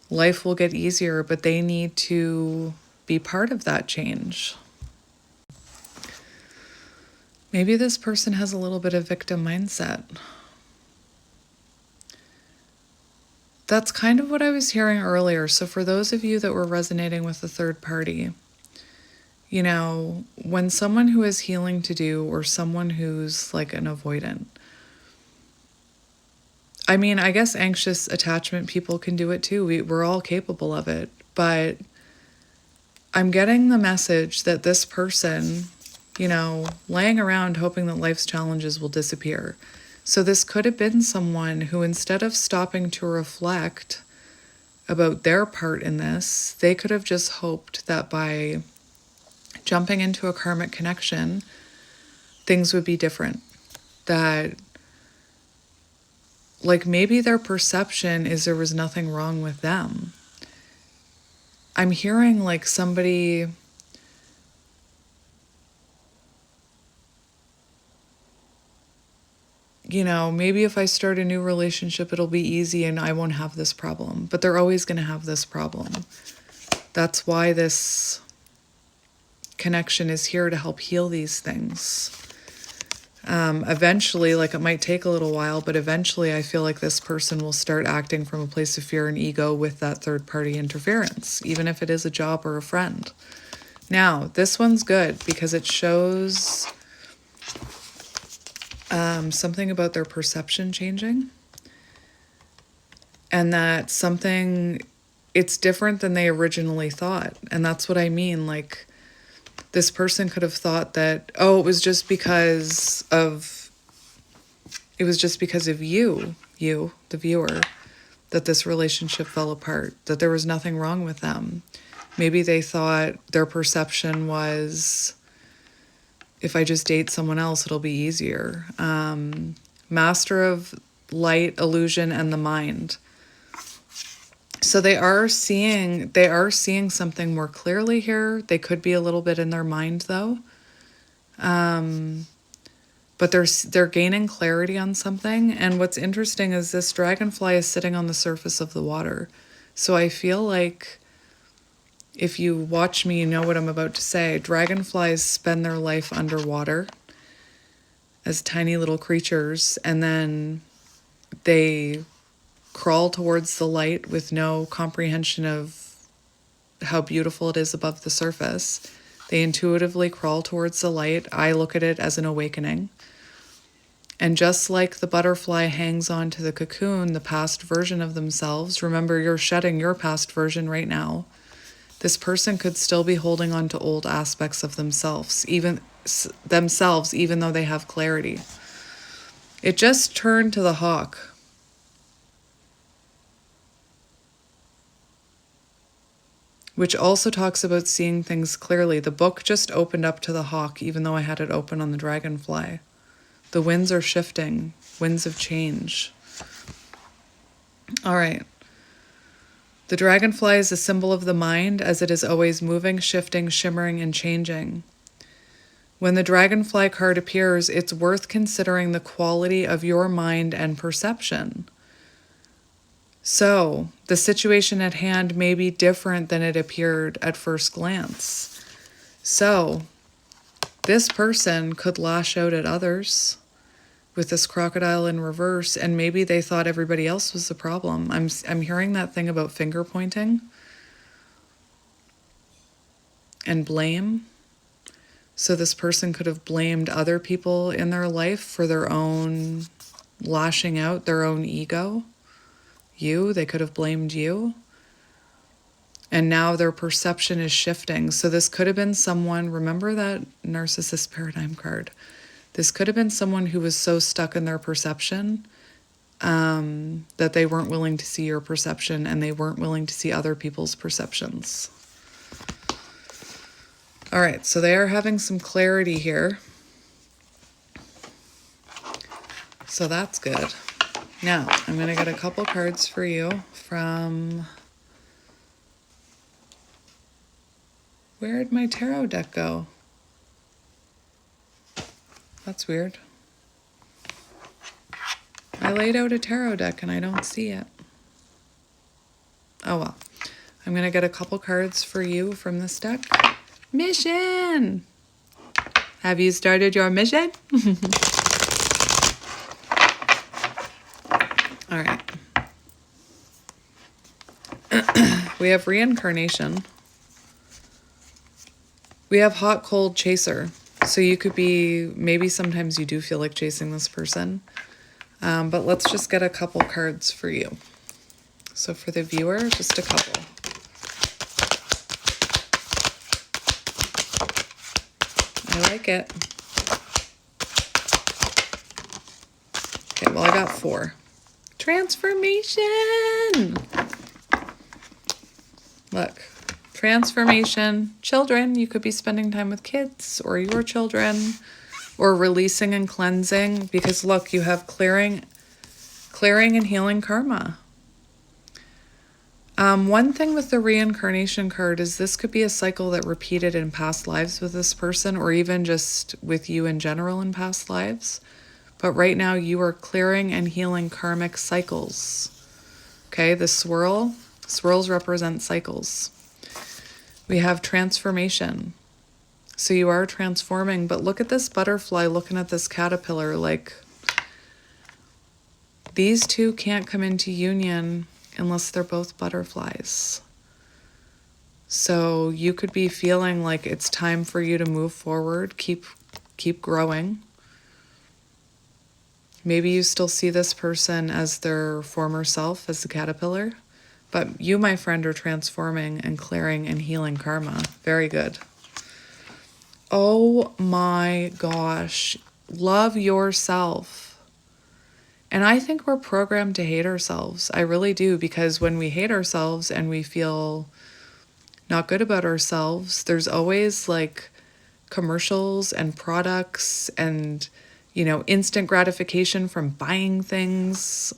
life will get easier, but they need to be part of that change. Maybe this person has a little bit of victim mindset. That's kind of what I was hearing earlier. So for those of you that were resonating with the third party, when someone who has healing to do or someone who's like an avoidant, I mean, I guess anxious attachment people can do it too. We're all capable of it. But I'm getting the message that this person, laying around hoping that life's challenges will disappear. So this could have been someone who, instead of stopping to reflect about their part in this, they could have just hoped that by jumping into a karmic connection, things would be different. That, like, maybe their perception is there was nothing wrong with them. I'm hearing like somebody, maybe if I start a new relationship, it'll be easy and I won't have this problem. But they're always going to have this problem. That's why this connection is here to help heal these things. Eventually, like, it might take a little while, but eventually I feel like this person will start acting from a place of fear and ego with that third party interference, even if it is a job or a friend. Now, this one's good because it shows something about their perception changing, and that it's different than they originally thought. And that's what I mean. Like, this person could have thought that, it was just because of you, the viewer, that this relationship fell apart, that there was nothing wrong with them. Maybe they thought their perception was, if I just date someone else, it'll be easier. Master of light, illusion, and the mind. So they are seeing something more clearly here. They could be a little bit in their mind though. But they're gaining clarity on something. And what's interesting is this dragonfly is sitting on the surface of the water. So I feel like if you watch me, you know what I'm about to say. Dragonflies spend their life underwater as tiny little creatures, and then they crawl towards the light with no comprehension of how beautiful it is above the surface. They intuitively crawl towards the light. I look at it as an awakening. And just like the butterfly hangs on to the cocoon, the past version of themselves, remember, you're shedding your past version right now. This person could still be holding on to old aspects of themselves, even though they have clarity. It just turned to the hawk. Which also talks about seeing things clearly. The book just opened up to the hawk, even though I had it open on the dragonfly. The winds are shifting, winds of change. All right. The dragonfly is a symbol of the mind, as it is always moving, shifting, shimmering, and changing. When the dragonfly card appears, it's worth considering the quality of your mind and perception. So, the situation at hand may be different than it appeared at first glance. So, this person could lash out at others with this crocodile in reverse, and maybe they thought everybody else was the problem. I'm hearing that thing about finger pointing and blame. So this person could have blamed other people in their life for their own lashing out, their own ego. They could have blamed you. And now their perception is shifting. So this could have been someone, remember that narcissist paradigm card? This could have been someone who was so stuck in their perception that they weren't willing to see your perception, and they weren't willing to see other people's perceptions. All right, so they are having some clarity here. So that's good. Now, I'm going to get a couple cards for you from... Where'd my tarot deck go? That's weird. I laid out a tarot deck and I don't see it. Oh well. I'm going to get a couple cards for you from this deck. Mission! Have you started your mission? All right. We have reincarnation. We have hot, cold, chaser. So you could be, maybe sometimes you do feel like chasing this person. But let's just get a couple cards for you. So for the viewer, just a couple. I like it. Okay, well, I got 4. Transformation! Look, transformation. Children, you could be spending time with kids or your children, or releasing and cleansing, because look, you have clearing and healing karma. One thing with the reincarnation card is this could be a cycle that repeated in past lives with this person, or even just with you in general in past lives. But right now you are clearing and healing karmic cycles. Okay, the swirls represent cycles. We have transformation. So you are transforming, but look at this butterfly looking at this caterpillar, like these two can't come into union unless they're both butterflies. So you could be feeling like it's time for you to move forward, keep growing. Maybe you still see this person as their former self, as the caterpillar, but you, my friend, are transforming and clearing and healing karma. Very good. Oh my gosh, love yourself. And I think we're programmed to hate ourselves. I really do, because when we hate ourselves and we feel not good about ourselves, there's always like commercials and products and, you know, instant gratification from buying things.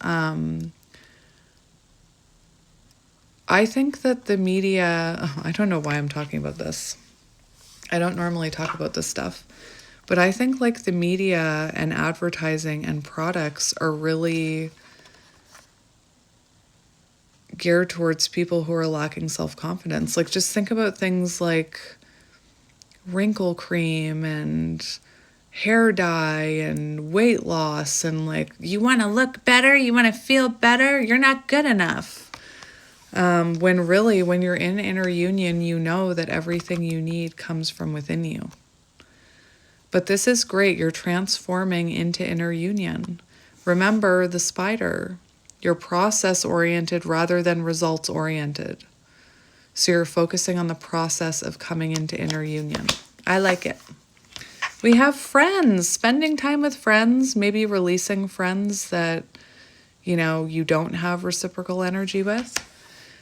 I think that the media, I don't know why I'm talking about this. I don't normally talk about this stuff, but I think like the media and advertising and products are really geared towards people who are lacking self-confidence. Like, just think about things like wrinkle cream and hair dye and weight loss, and like, you want to look better, you want to feel better, you're not good enough. When really, when you're in inner union, you know that everything you need comes from within you. But this is great. You're transforming into inner union. Remember the spider. You're process-oriented rather than results-oriented. So you're focusing on the process of coming into inner union. I like it. We have friends, spending time with friends, maybe releasing friends that, you know, you don't have reciprocal energy with.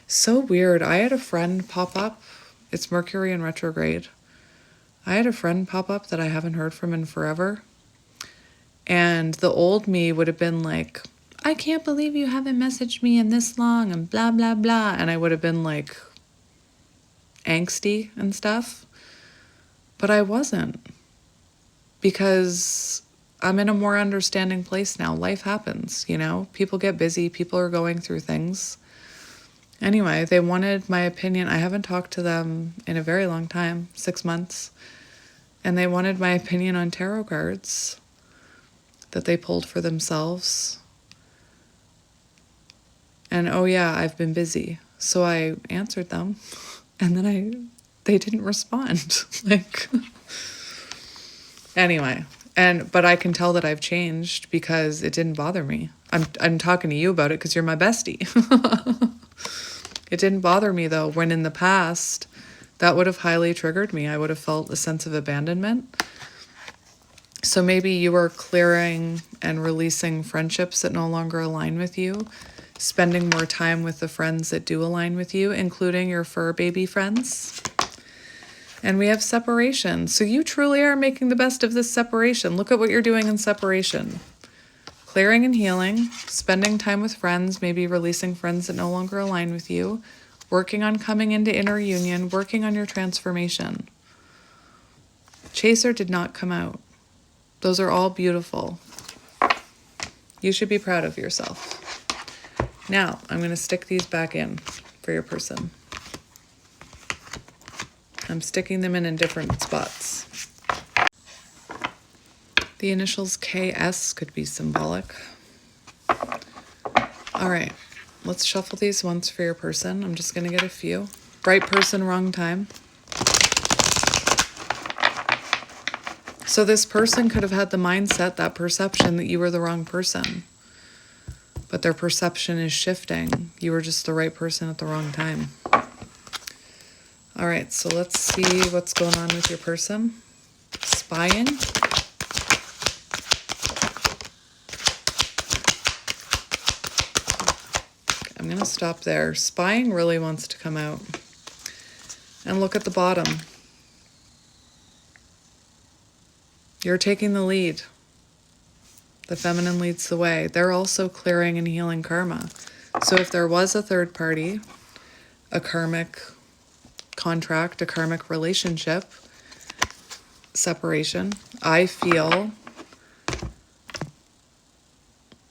So weird. I had a friend pop up. It's Mercury in retrograde. I had a friend pop up that I haven't heard from in forever. And the old me would have been like, I can't believe you haven't messaged me in this long and blah, blah, blah. And I would have been like angsty and stuff. But I wasn't. Because I'm in a more understanding place now. Life happens, you know? People get busy. People are going through things. Anyway, they wanted my opinion. I haven't talked to them in a very long time, 6 months. And they wanted my opinion on tarot cards that they pulled for themselves. And oh yeah, I've been busy. So I answered them. And then they didn't respond. Like, anyway. But I can tell that I've changed because it didn't bother me. I'm talking to you about it because you're my bestie. It didn't bother me though, when in the past, that would have highly triggered me. I would have felt a sense of abandonment. So maybe you are clearing and releasing friendships that no longer align with you, spending more time with the friends that do align with you, including your fur baby friends. And we have separation. So you truly are making the best of this separation. Look at what you're doing in separation. Clearing and healing, spending time with friends, maybe releasing friends that no longer align with you, working on coming into inner union, working on your transformation. Chaser did not come out. Those are all beautiful. You should be proud of yourself. Now, I'm going to stick these back in for your person. I'm sticking them in different spots. The initials KS could be symbolic. All right, let's shuffle these once for your person. I'm just going to get a few. Right person, wrong time. So this person could have had the mindset, that perception that you were the wrong person. but their perception is shifting. You were just the right person at the wrong time. All right, so let's see what's going on with your person. Spying. I'm going to stop there. Spying really wants to come out. And look at the bottom. You're taking the lead. The feminine leads the way. They're also clearing and healing karma. So if there was a third party, a karmic contract, a karmic relationship, separation, I feel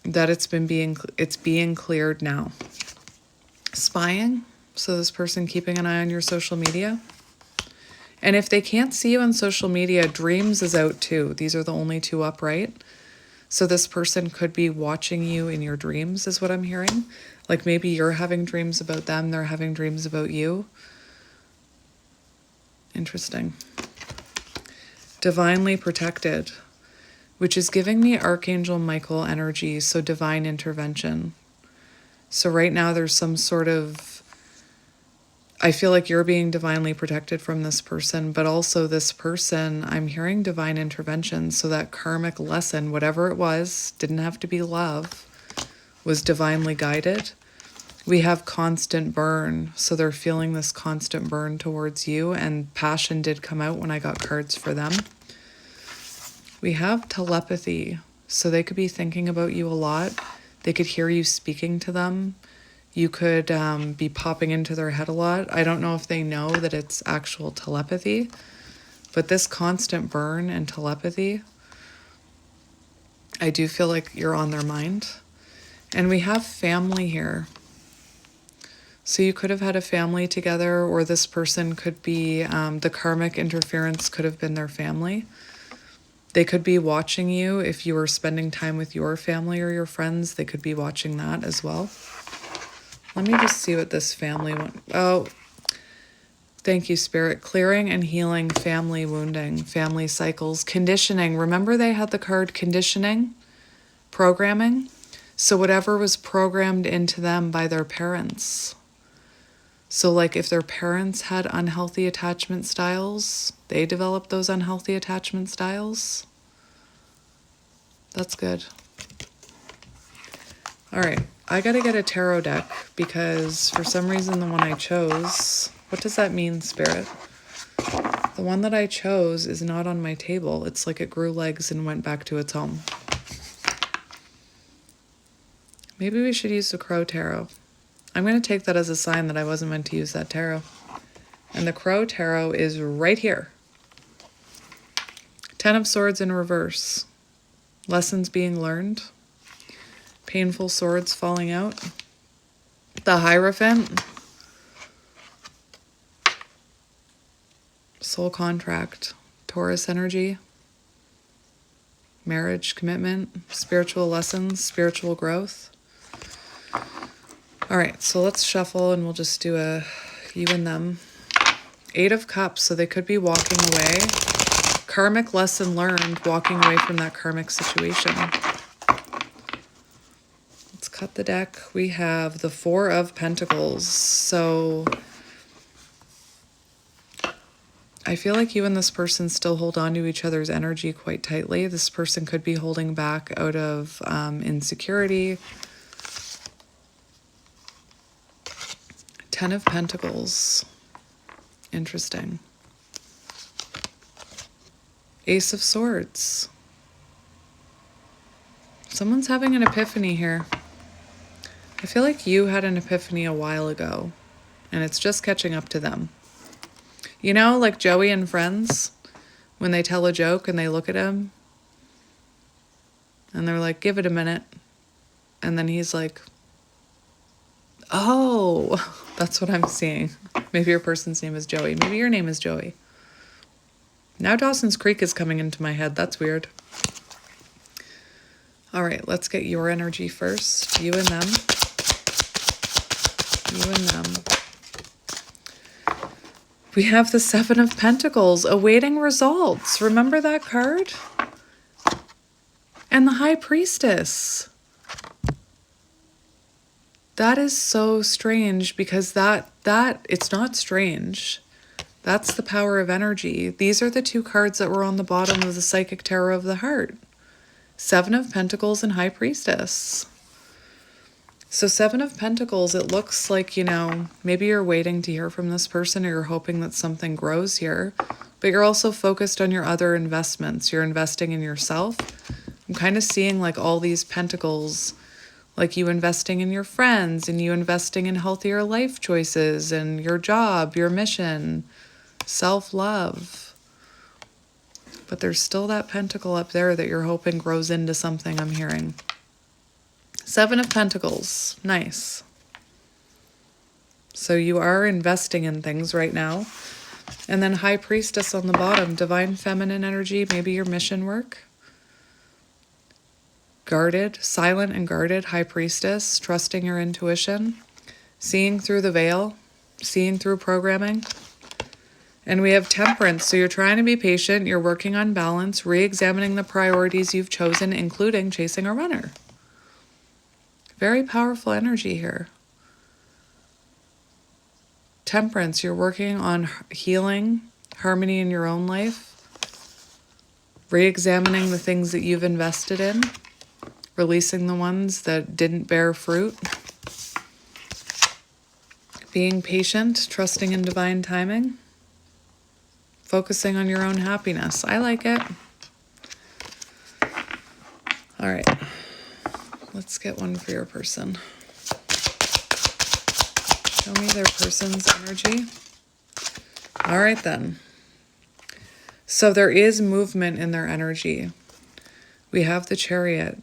that it's being cleared now. Spying, so this person keeping an eye on your social media. And if they can't see you on social media, dreams is out too. These are the only two upright. So this person could be watching you in your dreams is what I'm hearing. Like maybe you're having dreams about them, they're having dreams about you. Interesting. Divinely protected, which is giving me Archangel Michael energy, so divine intervention. So right now there's some sort of, I feel like you're being divinely protected from this person, but also this person, I'm hearing divine intervention. So that karmic lesson, whatever it was, didn't have to be love, was divinely guided. We have constant burn. So they're feeling this constant burn towards you, and passion did come out when I got cards for them. We have telepathy. So they could be thinking about you a lot. They could hear you speaking to them. You could be popping into their head a lot. I don't know if they know that it's actual telepathy, but this constant burn and telepathy, I do feel like you're on their mind. And we have family here. So you could have had a family together, or this person could be, the karmic interference could have been their family. They could be watching you if you were spending time with your family or your friends. They could be watching that as well. Let me just see what this family wants. Oh, thank you, Spirit. Clearing and healing family wounding, family cycles, conditioning. Remember they had the card conditioning, programming? So whatever was programmed into them by their parents. So like if their parents had unhealthy attachment styles, they developed those unhealthy attachment styles. That's good. All right, I gotta get a tarot deck because for some reason the one I chose, what does that mean, Spirit? The one that I chose is not on my table. It's like it grew legs and went back to its home. Maybe we should use the Crow Tarot. I'm going to take that as a sign that I wasn't meant to use that tarot. And the Crow Tarot is right here. 10 of Swords in reverse. Lessons being learned. Painful swords falling out. The Hierophant. Soul contract. Taurus energy. Marriage, commitment, spiritual lessons, spiritual growth. All right, so let's shuffle and we'll just do a you and them. 8 of Cups, so they could be walking away. Karmic lesson learned, walking away from that karmic situation. Let's cut the deck. We have the 4 of Pentacles. So I feel like you and this person still hold on to each other's energy quite tightly. This person could be holding back out of insecurity. 10 of Pentacles. Interesting. Ace of Swords. Someone's having an epiphany here. I feel like you had an epiphany a while ago, and it's just catching up to them. You know, like Joey and Friends, when they tell a joke and they look at him, and they're like, give it a minute. And then he's like, oh, that's what I'm seeing. Maybe your person's name is Joey. Maybe your name is Joey. Now Dawson's Creek is coming into my head. That's weird. All right, let's get your energy first. You and them. You and them. We have the 7 of Pentacles, awaiting results. Remember that card? And the High Priestess. That is so strange, because that it's not strange. That's the power of energy. These are the two cards that were on the bottom of the Psychic Tarot of the Heart. Seven of Pentacles and High Priestess. So Seven of Pentacles, it looks like, maybe you're waiting to hear from this person, or you're hoping that something grows here, but you're also focused on your other investments. You're investing in yourself. I'm kind of seeing like all these pentacles, like you investing in your friends, and you investing in healthier life choices, and your job, your mission, self-love. But there's still that pentacle up there that you're hoping grows into something, I'm hearing. Seven of Pentacles. Nice. So you are investing in things right now. And then High Priestess on the bottom. Divine Feminine energy. Maybe your mission work. Guarded. Silent and guarded. High Priestess. Trusting your intuition. Seeing through the veil. Seeing through programming. And we have Temperance. So you're trying to be patient. You're working on balance. Re-examining the priorities you've chosen, including chasing a runner. Very powerful energy here. Temperance, you're working on healing, harmony in your own life, re-examining the things that you've invested in, releasing the ones that didn't bear fruit, being patient, trusting in divine timing, focusing on your own happiness. I like it. All right. Let's get one for your person. Show me their person's energy. All right, then. So there is movement in their energy. We have the Chariot.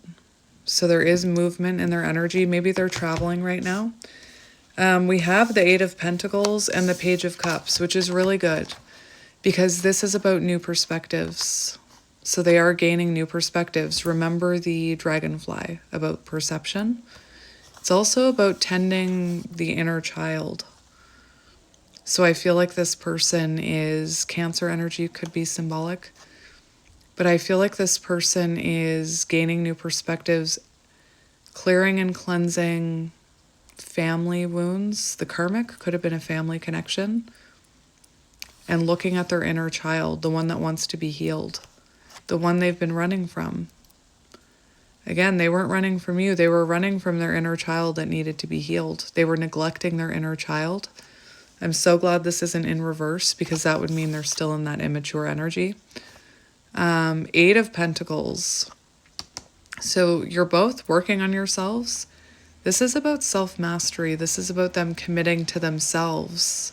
So there is movement in their energy. Maybe they're traveling right now. We have the Eight of Pentacles and the Page of Cups, which is really good, because this is about new perspectives. So they are gaining new perspectives. Remember the dragonfly about perception. It's also about tending the inner child. So I feel like this person is Cancer energy, could be symbolic. But I feel like this person is gaining new perspectives, clearing and cleansing family wounds. The karmic could have been a family connection. And looking at their inner child, the one that wants to be healed. The one they've been running from. Again, they weren't running from you. They were running from their inner child that needed to be healed. They were neglecting their inner child. I'm so glad this isn't in reverse, because that would mean they're still in that immature energy. Eight of Pentacles. So you're both working on yourselves. This is about self-mastery. This is about them committing to themselves,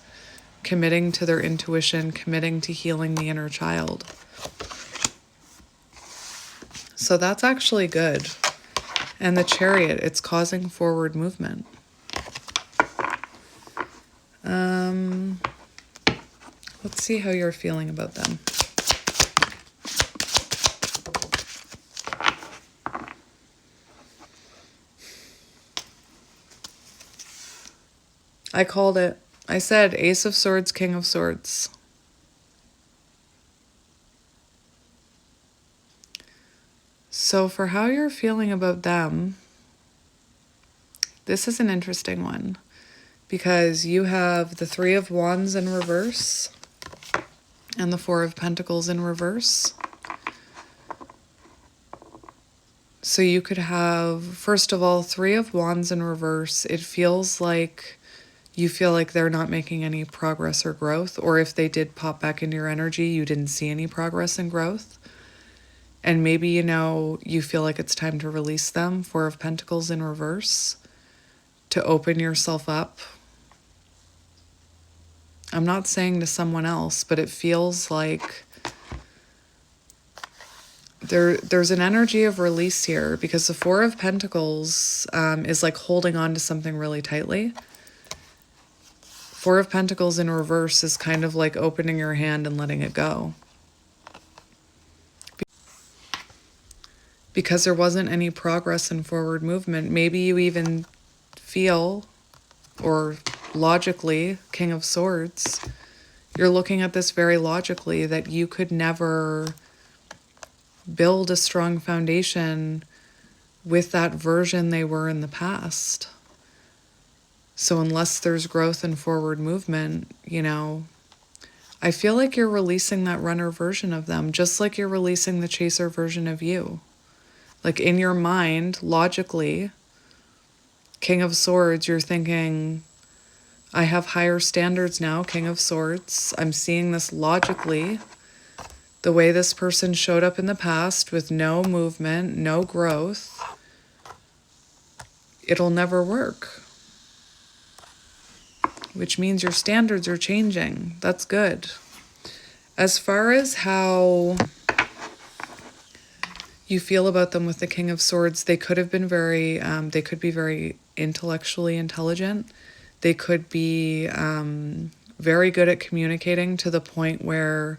committing to their intuition, committing to healing the inner child. So that's actually good. And the Chariot, it's causing forward movement. Let's see how you're feeling about them. I called it. I said Ace of Swords, King of Swords. So for how you're feeling about them, this is an interesting one, because you have the Three of Wands in reverse and the Four of Pentacles in reverse. So you could have, first of all, Three of Wands in reverse. It feels like you feel like they're not making any progress or growth, or if they did pop back into your energy, you didn't see any progress and growth. And maybe, you feel like it's time to release them. Four of Pentacles in reverse. To open yourself up. I'm not saying to someone else, but it feels like there's an energy of release here, because the Four of Pentacles is like holding on to something really tightly. Four of Pentacles in reverse is kind of like opening your hand and letting it go. Because there wasn't any progress and forward movement. Maybe you even feel, or logically, King of Swords, you're looking at this very logically, that you could never build a strong foundation with that version they were in the past. So unless there's growth and forward movement, I feel like you're releasing that runner version of them, just like you're releasing the chaser version of you. Like in your mind, logically, King of Swords, you're thinking, I have higher standards now, King of Swords. I'm seeing this logically. The way this person showed up in the past with no movement, no growth, it'll never work. Which means your standards are changing. That's good. As far as how you feel about them with the King of Swords, they could have been they could be very intellectually intelligent. They could be very good at communicating to the point where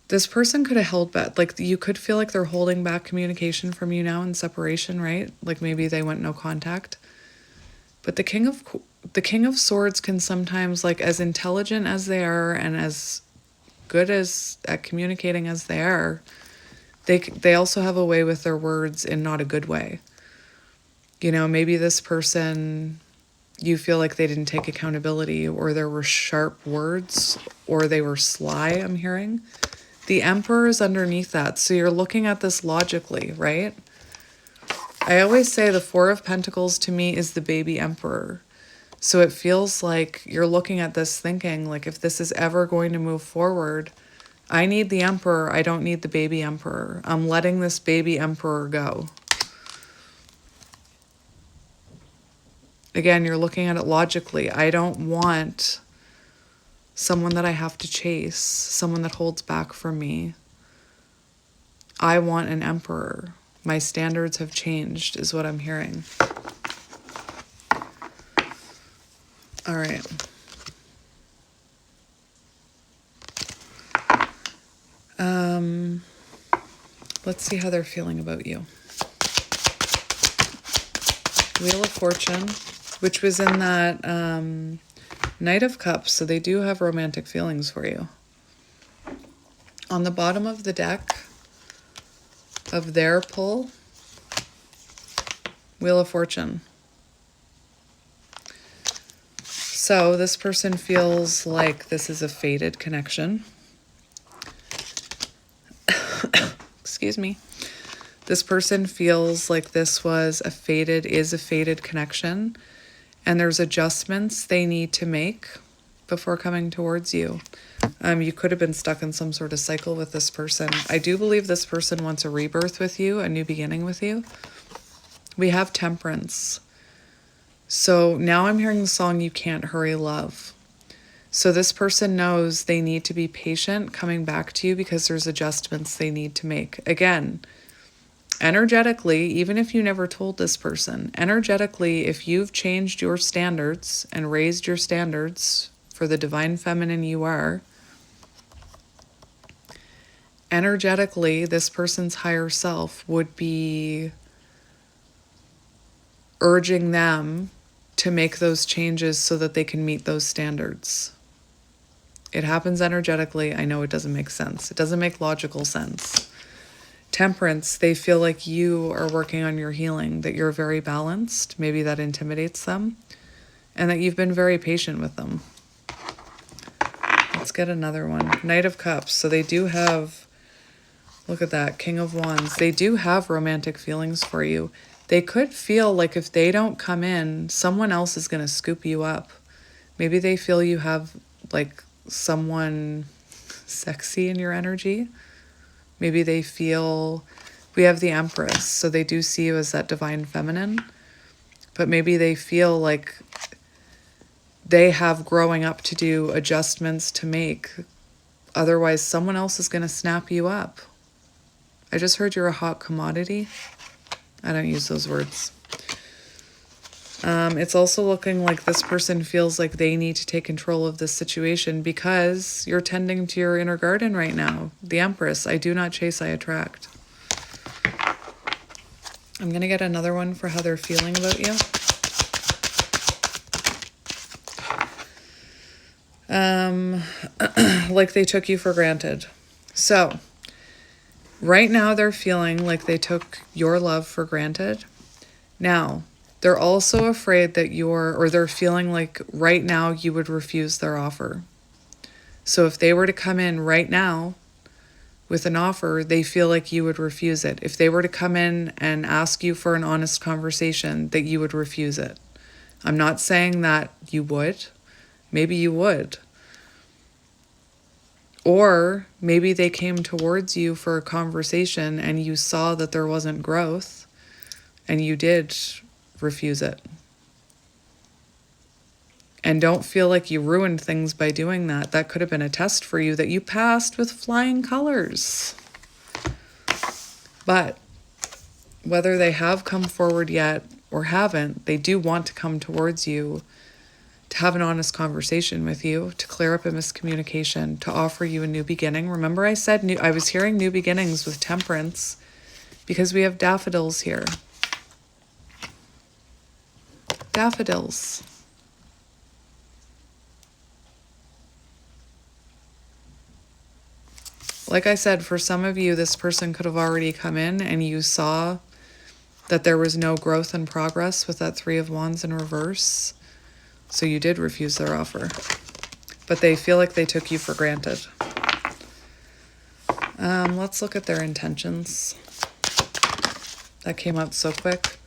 this person could have held back. Like, you could feel like they're holding back communication from you now in separation, right? Like maybe they went no contact. But the King of Swords can sometimes, like, as intelligent as they are and as good as at communicating as they are, they also have a way with their words in not a good way. Maybe this person, you feel like they didn't take accountability, or there were sharp words, or they were sly, I'm hearing. The Emperor is underneath that. So you're looking at this logically, right? I always say the Four of Pentacles to me is the baby Emperor. So it feels like you're looking at this thinking, like, if this is ever going to move forward, I need the Emperor. I don't need the baby Emperor. I'm letting this baby Emperor go. Again, you're looking at it logically. I don't want someone that I have to chase, someone that holds back from me. I want an Emperor. My standards have changed, is what I'm hearing. All right. Let's see how they're feeling about you. Wheel of Fortune, which was in that Knight of Cups, so they do have romantic feelings for you. On the bottom of the deck of their pull, Wheel of Fortune. So this person feels like this is a fated connection. Excuse me. This person feels like this is a fated connection, and there's adjustments they need to make before coming towards you. You could have been stuck in some sort of cycle with this person. I do believe this person wants a rebirth with you, a new beginning with you. We have Temperance. So now I'm hearing the song You Can't Hurry Love. So this person knows they need to be patient coming back to you because there's adjustments they need to make. Again, energetically, even if you never told this person, energetically, if you've changed your standards and raised your standards for the divine feminine you are, energetically, this person's higher self would be urging them to make those changes so that they can meet those standards. It happens energetically. I know it doesn't make sense. It doesn't make logical sense. Temperance, they feel like you are working on your healing, that you're very balanced. Maybe that intimidates them, and that you've been very patient with them. Let's get another one. Knight of Cups. So they do have, look at that, King of Wands. They do have romantic feelings for you. They could feel like if they don't come in, someone else is going to scoop you up. Maybe they feel you have like someone sexy in your energy. Maybe they feel, we have the Empress, so they do see you as that divine feminine, but maybe they feel like they have growing up to do, adjustments to make. Otherwise, someone else is going to snap you up. I just heard you're a hot commodity. I don't use those words. It's also looking like this person feels like they need to take control of this situation because you're tending to your inner garden right now. The Empress, I do not chase, I attract. I'm going to get another one for how they're feeling about you. Like they took you for granted. So right now they're feeling like they took your love for granted. Now, they're also afraid that they're feeling like right now you would refuse their offer. So if they were to come in right now with an offer, they feel like you would refuse it. If they were to come in and ask you for an honest conversation, that you would refuse it. I'm not saying that you would. Maybe you would. Or maybe they came towards you for a conversation and you saw that there wasn't growth and you did refuse it. And don't feel like you ruined things by doing that. That could have been a test for you that you passed with flying colors. But whether they have come forward yet or haven't, they do want to come towards you to have an honest conversation with you, to clear up a miscommunication, to offer you a new beginning. Remember I said I was hearing new beginnings with Temperance because we have daffodils here. Daffodils. Like I said, for some of you, this person could have already come in and you saw that there was no growth and progress with that Three of Wands in reverse. So you did refuse their offer. But they feel like they took you for granted. Let's look at their intentions. That came out so quick.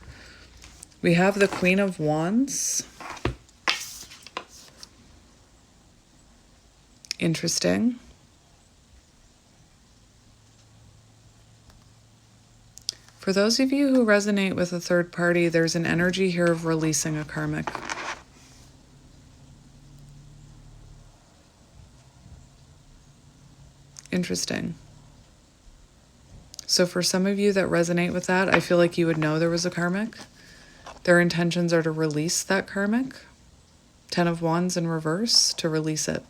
We have the Queen of Wands. Interesting. For those of you who resonate with a third party, there's an energy here of releasing a karmic. Interesting. So for some of you that resonate with that, I feel like you would know there was a karmic. Their intentions are to release that karmic. 10 of Wands in reverse, to release it.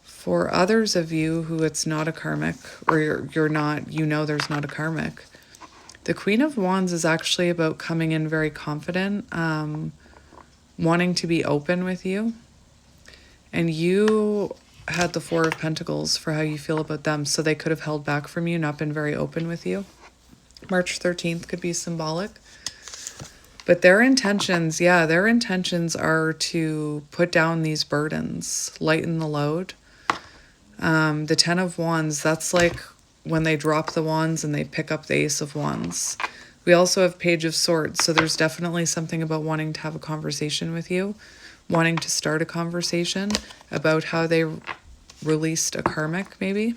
For others of you who it's not a karmic, or you're not, you know there's not a karmic, the Queen of Wands is actually about coming in very confident, wanting to be open with you. And you had the Four of Pentacles for how you feel about them, so they could have held back from you, not been very open with you. March 13th could be symbolic. But their intentions, their intentions are to put down these burdens, lighten the load. The 10 of Wands, that's like when they drop the wands and they pick up the Ace of Wands. We also have Page of Swords, so there's definitely something about wanting to have a conversation with you, wanting to start a conversation about how they released a karmic, maybe.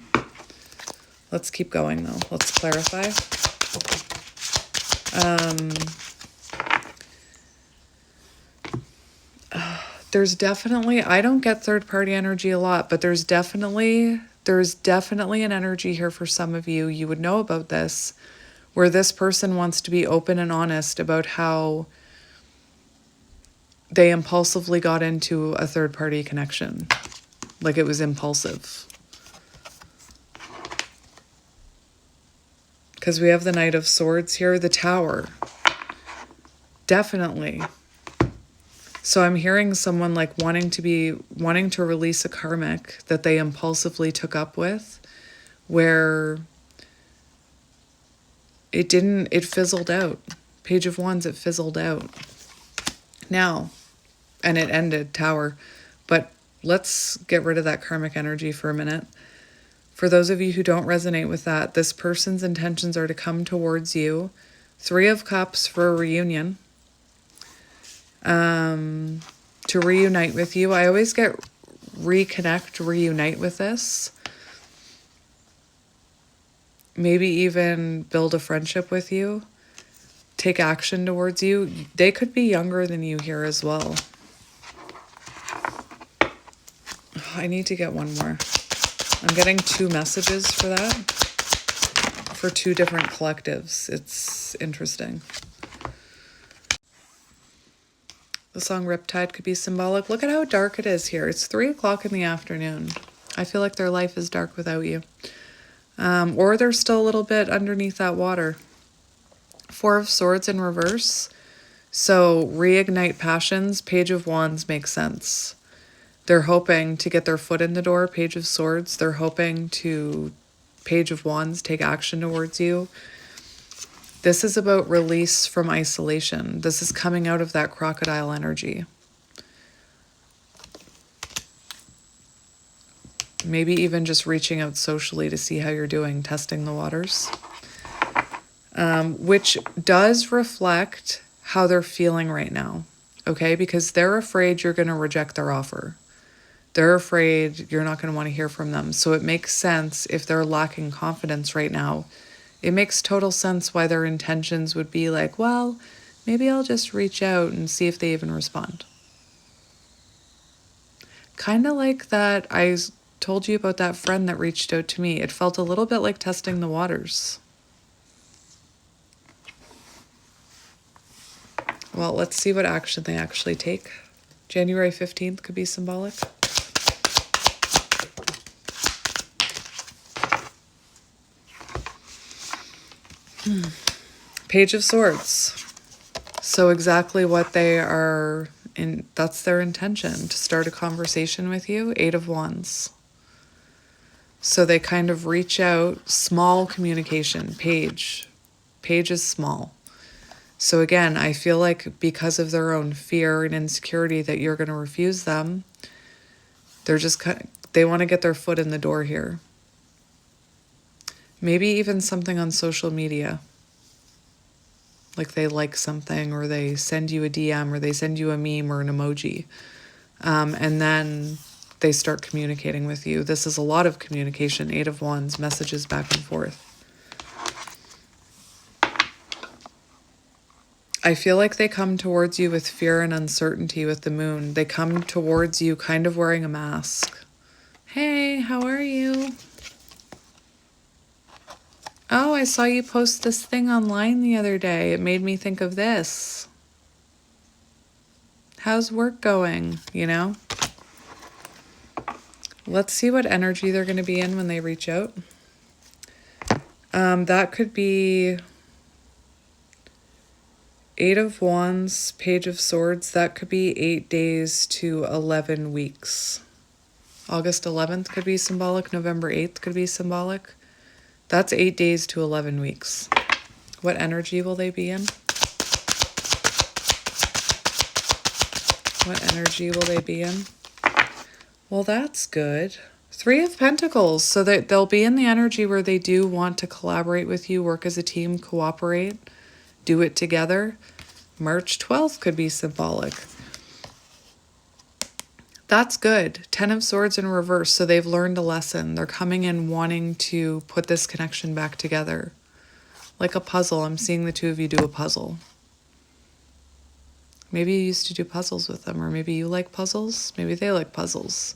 Let's keep going, though. Let's clarify. There's definitely, I don't get third-party energy a lot, but there's definitely an energy here for some of you. You would know about this, where this person wants to be open and honest about how they impulsively got into a third-party connection. Like it was impulsive. Because we have the Knight of Swords here, the Tower. Definitely. So I'm hearing someone like wanting to release a karmic that they impulsively took up with, where it fizzled out. Page of Wands, it fizzled out. Now, and it ended, Tower. But let's get rid of that karmic energy for a minute. For those of you who don't resonate with that, this person's intentions are to come towards you. 3 of Cups for a reunion. To reunite with you. I always get reconnect, reunite with this. Maybe even build a friendship with you. Take action towards you. They could be younger than you here as well. I need to get one more. I'm getting 2 messages for that. For 2 different collectives. It's interesting. The song Riptide could be symbolic. Look at how dark it is here. It's 3 o'clock in the afternoon. I feel like their life is dark without you. Or they're still a little bit underneath that water. 4 of Swords in reverse. So reignite passions. Page of Wands makes sense. They're hoping to get their foot in the door, Page of Swords. They're hoping to, Page of Wands, take action towards you. This is about release from isolation. This is coming out of that crocodile energy. Maybe even just reaching out socially to see how you're doing, testing the waters. Which does reflect how they're feeling right now, okay? Because they're afraid you're going to reject their offer. They're afraid you're not going to want to hear from them. So it makes sense if they're lacking confidence right now. It makes total sense why their intentions would be like, well, maybe I'll just reach out and see if they even respond. Kind of like that I told you about that friend that reached out to me. It felt a little bit like testing the waters. Well, let's see what action they actually take. January 15th could be symbolic. Page of Swords. So exactly what they are in, that's their intention, to start a conversation with you. 8 of Wands. So they kind of reach out, small communication. Page is small. So again, I feel like because of their own fear and insecurity that you're going to refuse them, they want to get their foot in the door here. Maybe even something on social media. Like they like something, or they send you a DM, or they send you a meme or an emoji. And then they start communicating with you. This is a lot of communication. 8 of Wands, messages back and forth. I feel like they come towards you with fear and uncertainty with the moon. They come towards you kind of wearing a mask. Hey, how are you? Oh, I saw you post this thing online the other day. It made me think of this. How's work going, you know? Let's see what energy they're going to be in when they reach out. That could be 8 of Wands, Page of Swords. That could be 8 days to 11 weeks. August 11th could be symbolic. November 8th could be symbolic. That's 8 days to 11 weeks. What energy will they be in? What energy will they be in? Well, that's good. 3 of Pentacles. So that they'll be in the energy where they do want to collaborate with you, work as a team, cooperate, do it together. March 12th could be symbolic. That's good. 10 of Swords in reverse. So they've learned a lesson. They're coming in wanting to put this connection back together. Like a puzzle. I'm seeing the two of you do a puzzle. Maybe you used to do puzzles with them, or maybe you like puzzles. Maybe they like puzzles.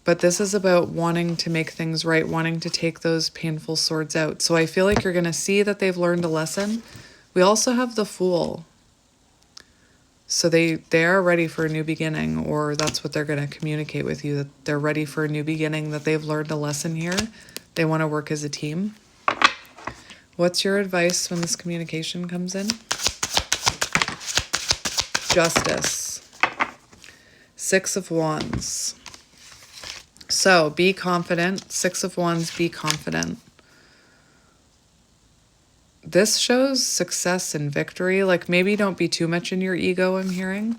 But this is about wanting to make things right, wanting to take those painful swords out. So I feel like you're going to see that they've learned a lesson. We also have the Fool. So they are ready for a new beginning, or that's what they're going to communicate with you, that they're ready for a new beginning, that they've learned a lesson here. They want to work as a team. What's your advice when this communication comes in? Justice. 6 of Wands. So be confident. 6 of Wands, be confident. This shows success and victory. Like maybe don't be too much in your ego, I'm hearing,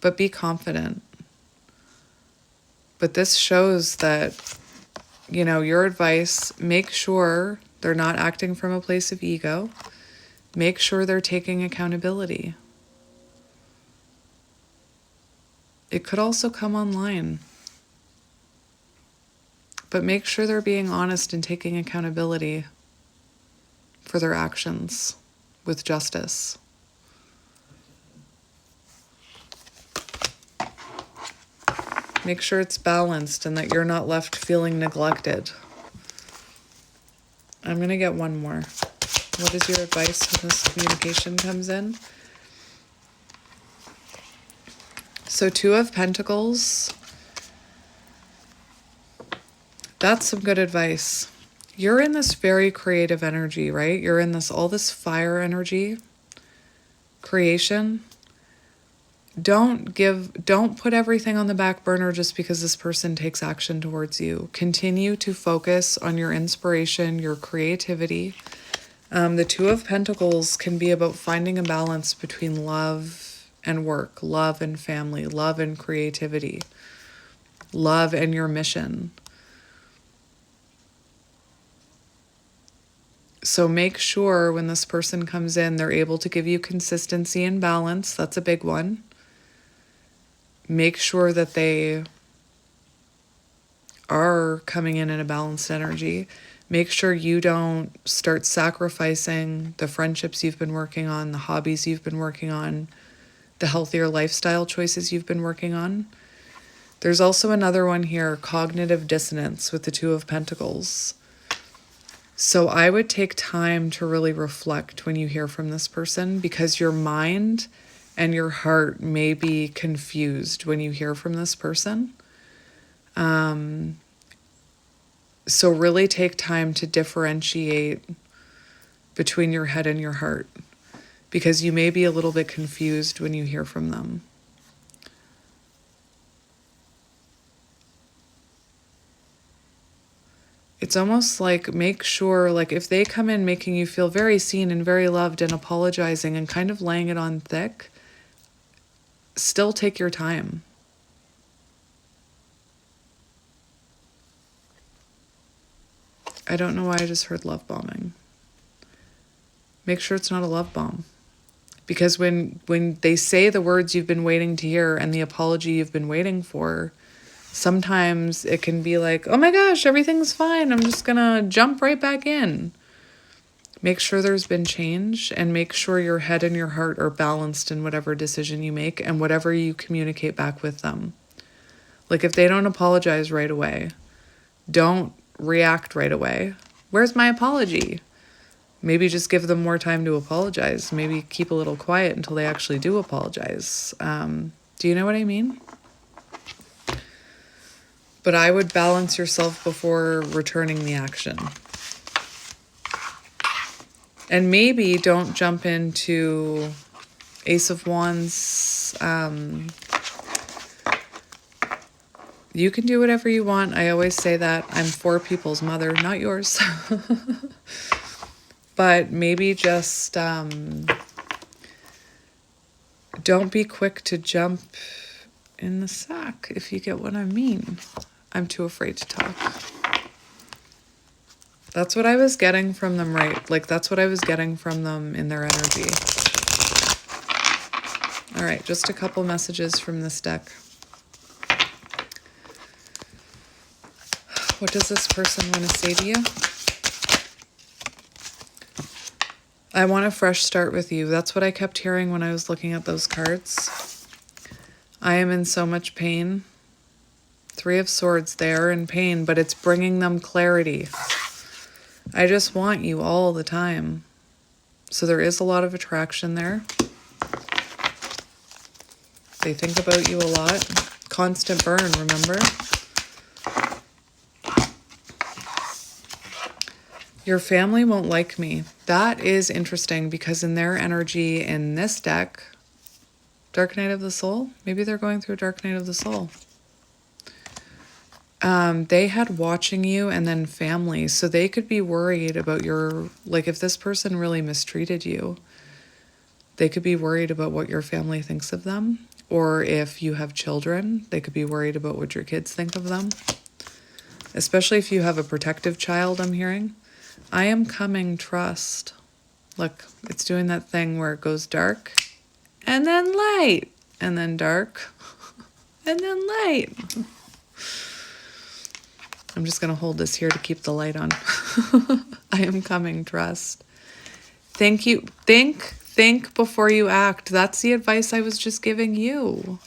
but be confident. But this shows that, you know, your advice, make sure they're not acting from a place of ego. Make sure they're taking accountability. It could also come online. But make sure they're being honest and taking accountability for their actions with justice. Make sure it's balanced and that you're not left feeling neglected. I'm going to get one more. What is your advice when this communication comes in? So 2 of Pentacles. That's some good advice. You're in this very creative energy, right? You're in this, all this fire energy, creation. don't put everything on the back burner just because this person takes action towards you. Continue to focus on your inspiration, your creativity. The Two of Pentacles can be about finding a balance between love and work, love and family, love and creativity, love and your mission. So make sure when this person comes in, they're able to give you consistency and balance. That's a big one. Make sure that they are coming in a balanced energy. Make sure you don't start sacrificing the friendships you've been working on, the hobbies you've been working on, the healthier lifestyle choices you've been working on. There's also another one here, cognitive dissonance with the Two of Pentacles. So I would take time to really reflect when you hear from this person, because your mind and your heart may be confused when you hear from this person. So really take time to differentiate between your head and your heart, because you may be a little bit confused when you hear from them. It's almost like, make sure, like if they come in making you feel very seen and very loved and apologizing and kind of laying it on thick, still take your time. I don't know why I just heard love bombing. Make sure it's not a love bomb. Because when they say the words you've been waiting to hear and the apology you've been waiting for, sometimes it can be like, oh my gosh, everything's fine. I'm just going to jump right back in. Make sure there's been change, and make sure your head and your heart are balanced in whatever decision you make and whatever you communicate back with them. Like if they don't apologize right away, don't react right away. Where's my apology? Maybe just give them more time to apologize. Maybe keep a little quiet until they actually do apologize. Do you know what I mean? But I would balance yourself before returning the action. And maybe don't jump into Ace of Wands. You can do whatever you want. I always say that. I'm for people's mother, not yours. But maybe just don't be quick to jump in the sack, if you get what I mean. I'm too afraid to talk. That's what I was getting from them, right? Like, that's what I was getting from them in their energy. All right, just a couple messages from this deck. What does this person want to say to you? I want a fresh start with you. That's what I kept hearing when I was looking at those cards. I am in so much pain. Three of Swords, they are in pain, but it's bringing them clarity. I just want you all the time. So there is a lot of attraction there. They think about you a lot. Constant burn, remember? Your family won't like me. That is interesting, because in their energy in this deck, Dark Night of the Soul, maybe they're going through Dark Night of the Soul. They had watching you and then family. So they could be worried about your, like if this person really mistreated you, they could be worried about what your family thinks of them. Or if you have children, they could be worried about what your kids think of them. Especially if you have a protective child, I'm hearing. I am coming, trust. Look, it's doing that thing where it goes dark and then light and then dark and then light. I'm just going to hold this here to keep the light on. I am coming, trust. Thank you. Think before you act. That's the advice I was just giving you.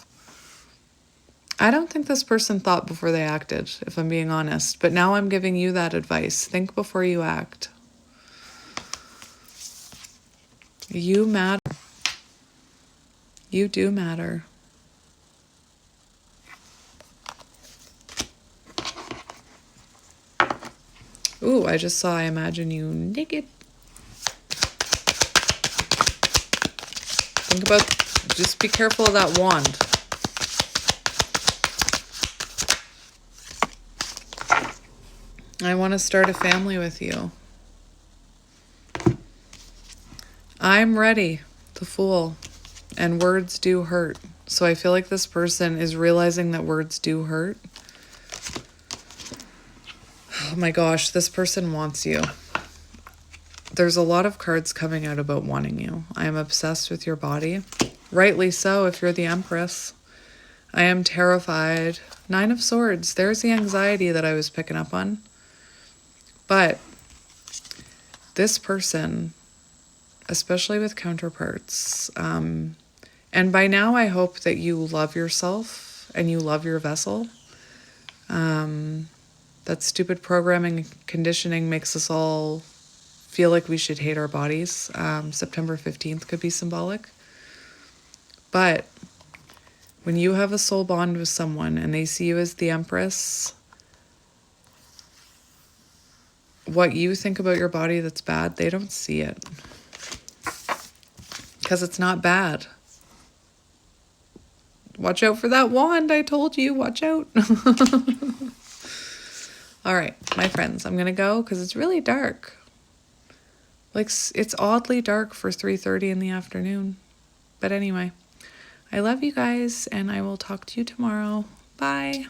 I don't think this person thought before they acted, if I'm being honest. But now I'm giving you that advice. Think before you act. You matter. You do matter. Ooh, I just saw I imagine you naked. Think about Just be careful of that wand. I want to start a family with you. I'm ready, the Fool. And words do hurt. So I feel like this person is realizing that words do hurt. Oh my gosh, this person wants you. There's a lot of cards coming out about wanting you. I am obsessed with your body. Rightly so, if you're the Empress. I am terrified. 9 of Swords. There's the anxiety that I was picking up on. But this person, especially with counterparts, and by now I hope that you love yourself and you love your vessel. That stupid programming and conditioning makes us all feel like we should hate our bodies. September 15th could be symbolic. But when you have a soul bond with someone and they see you as the Empress, what you think about your body that's bad, they don't see it. Because it's not bad. Watch out for that wand. I told you, watch out. All right, my friends, I'm going to go because it's really dark. Like, it's oddly dark for 3:30 in the afternoon. But anyway, I love you guys, and I will talk to you tomorrow. Bye.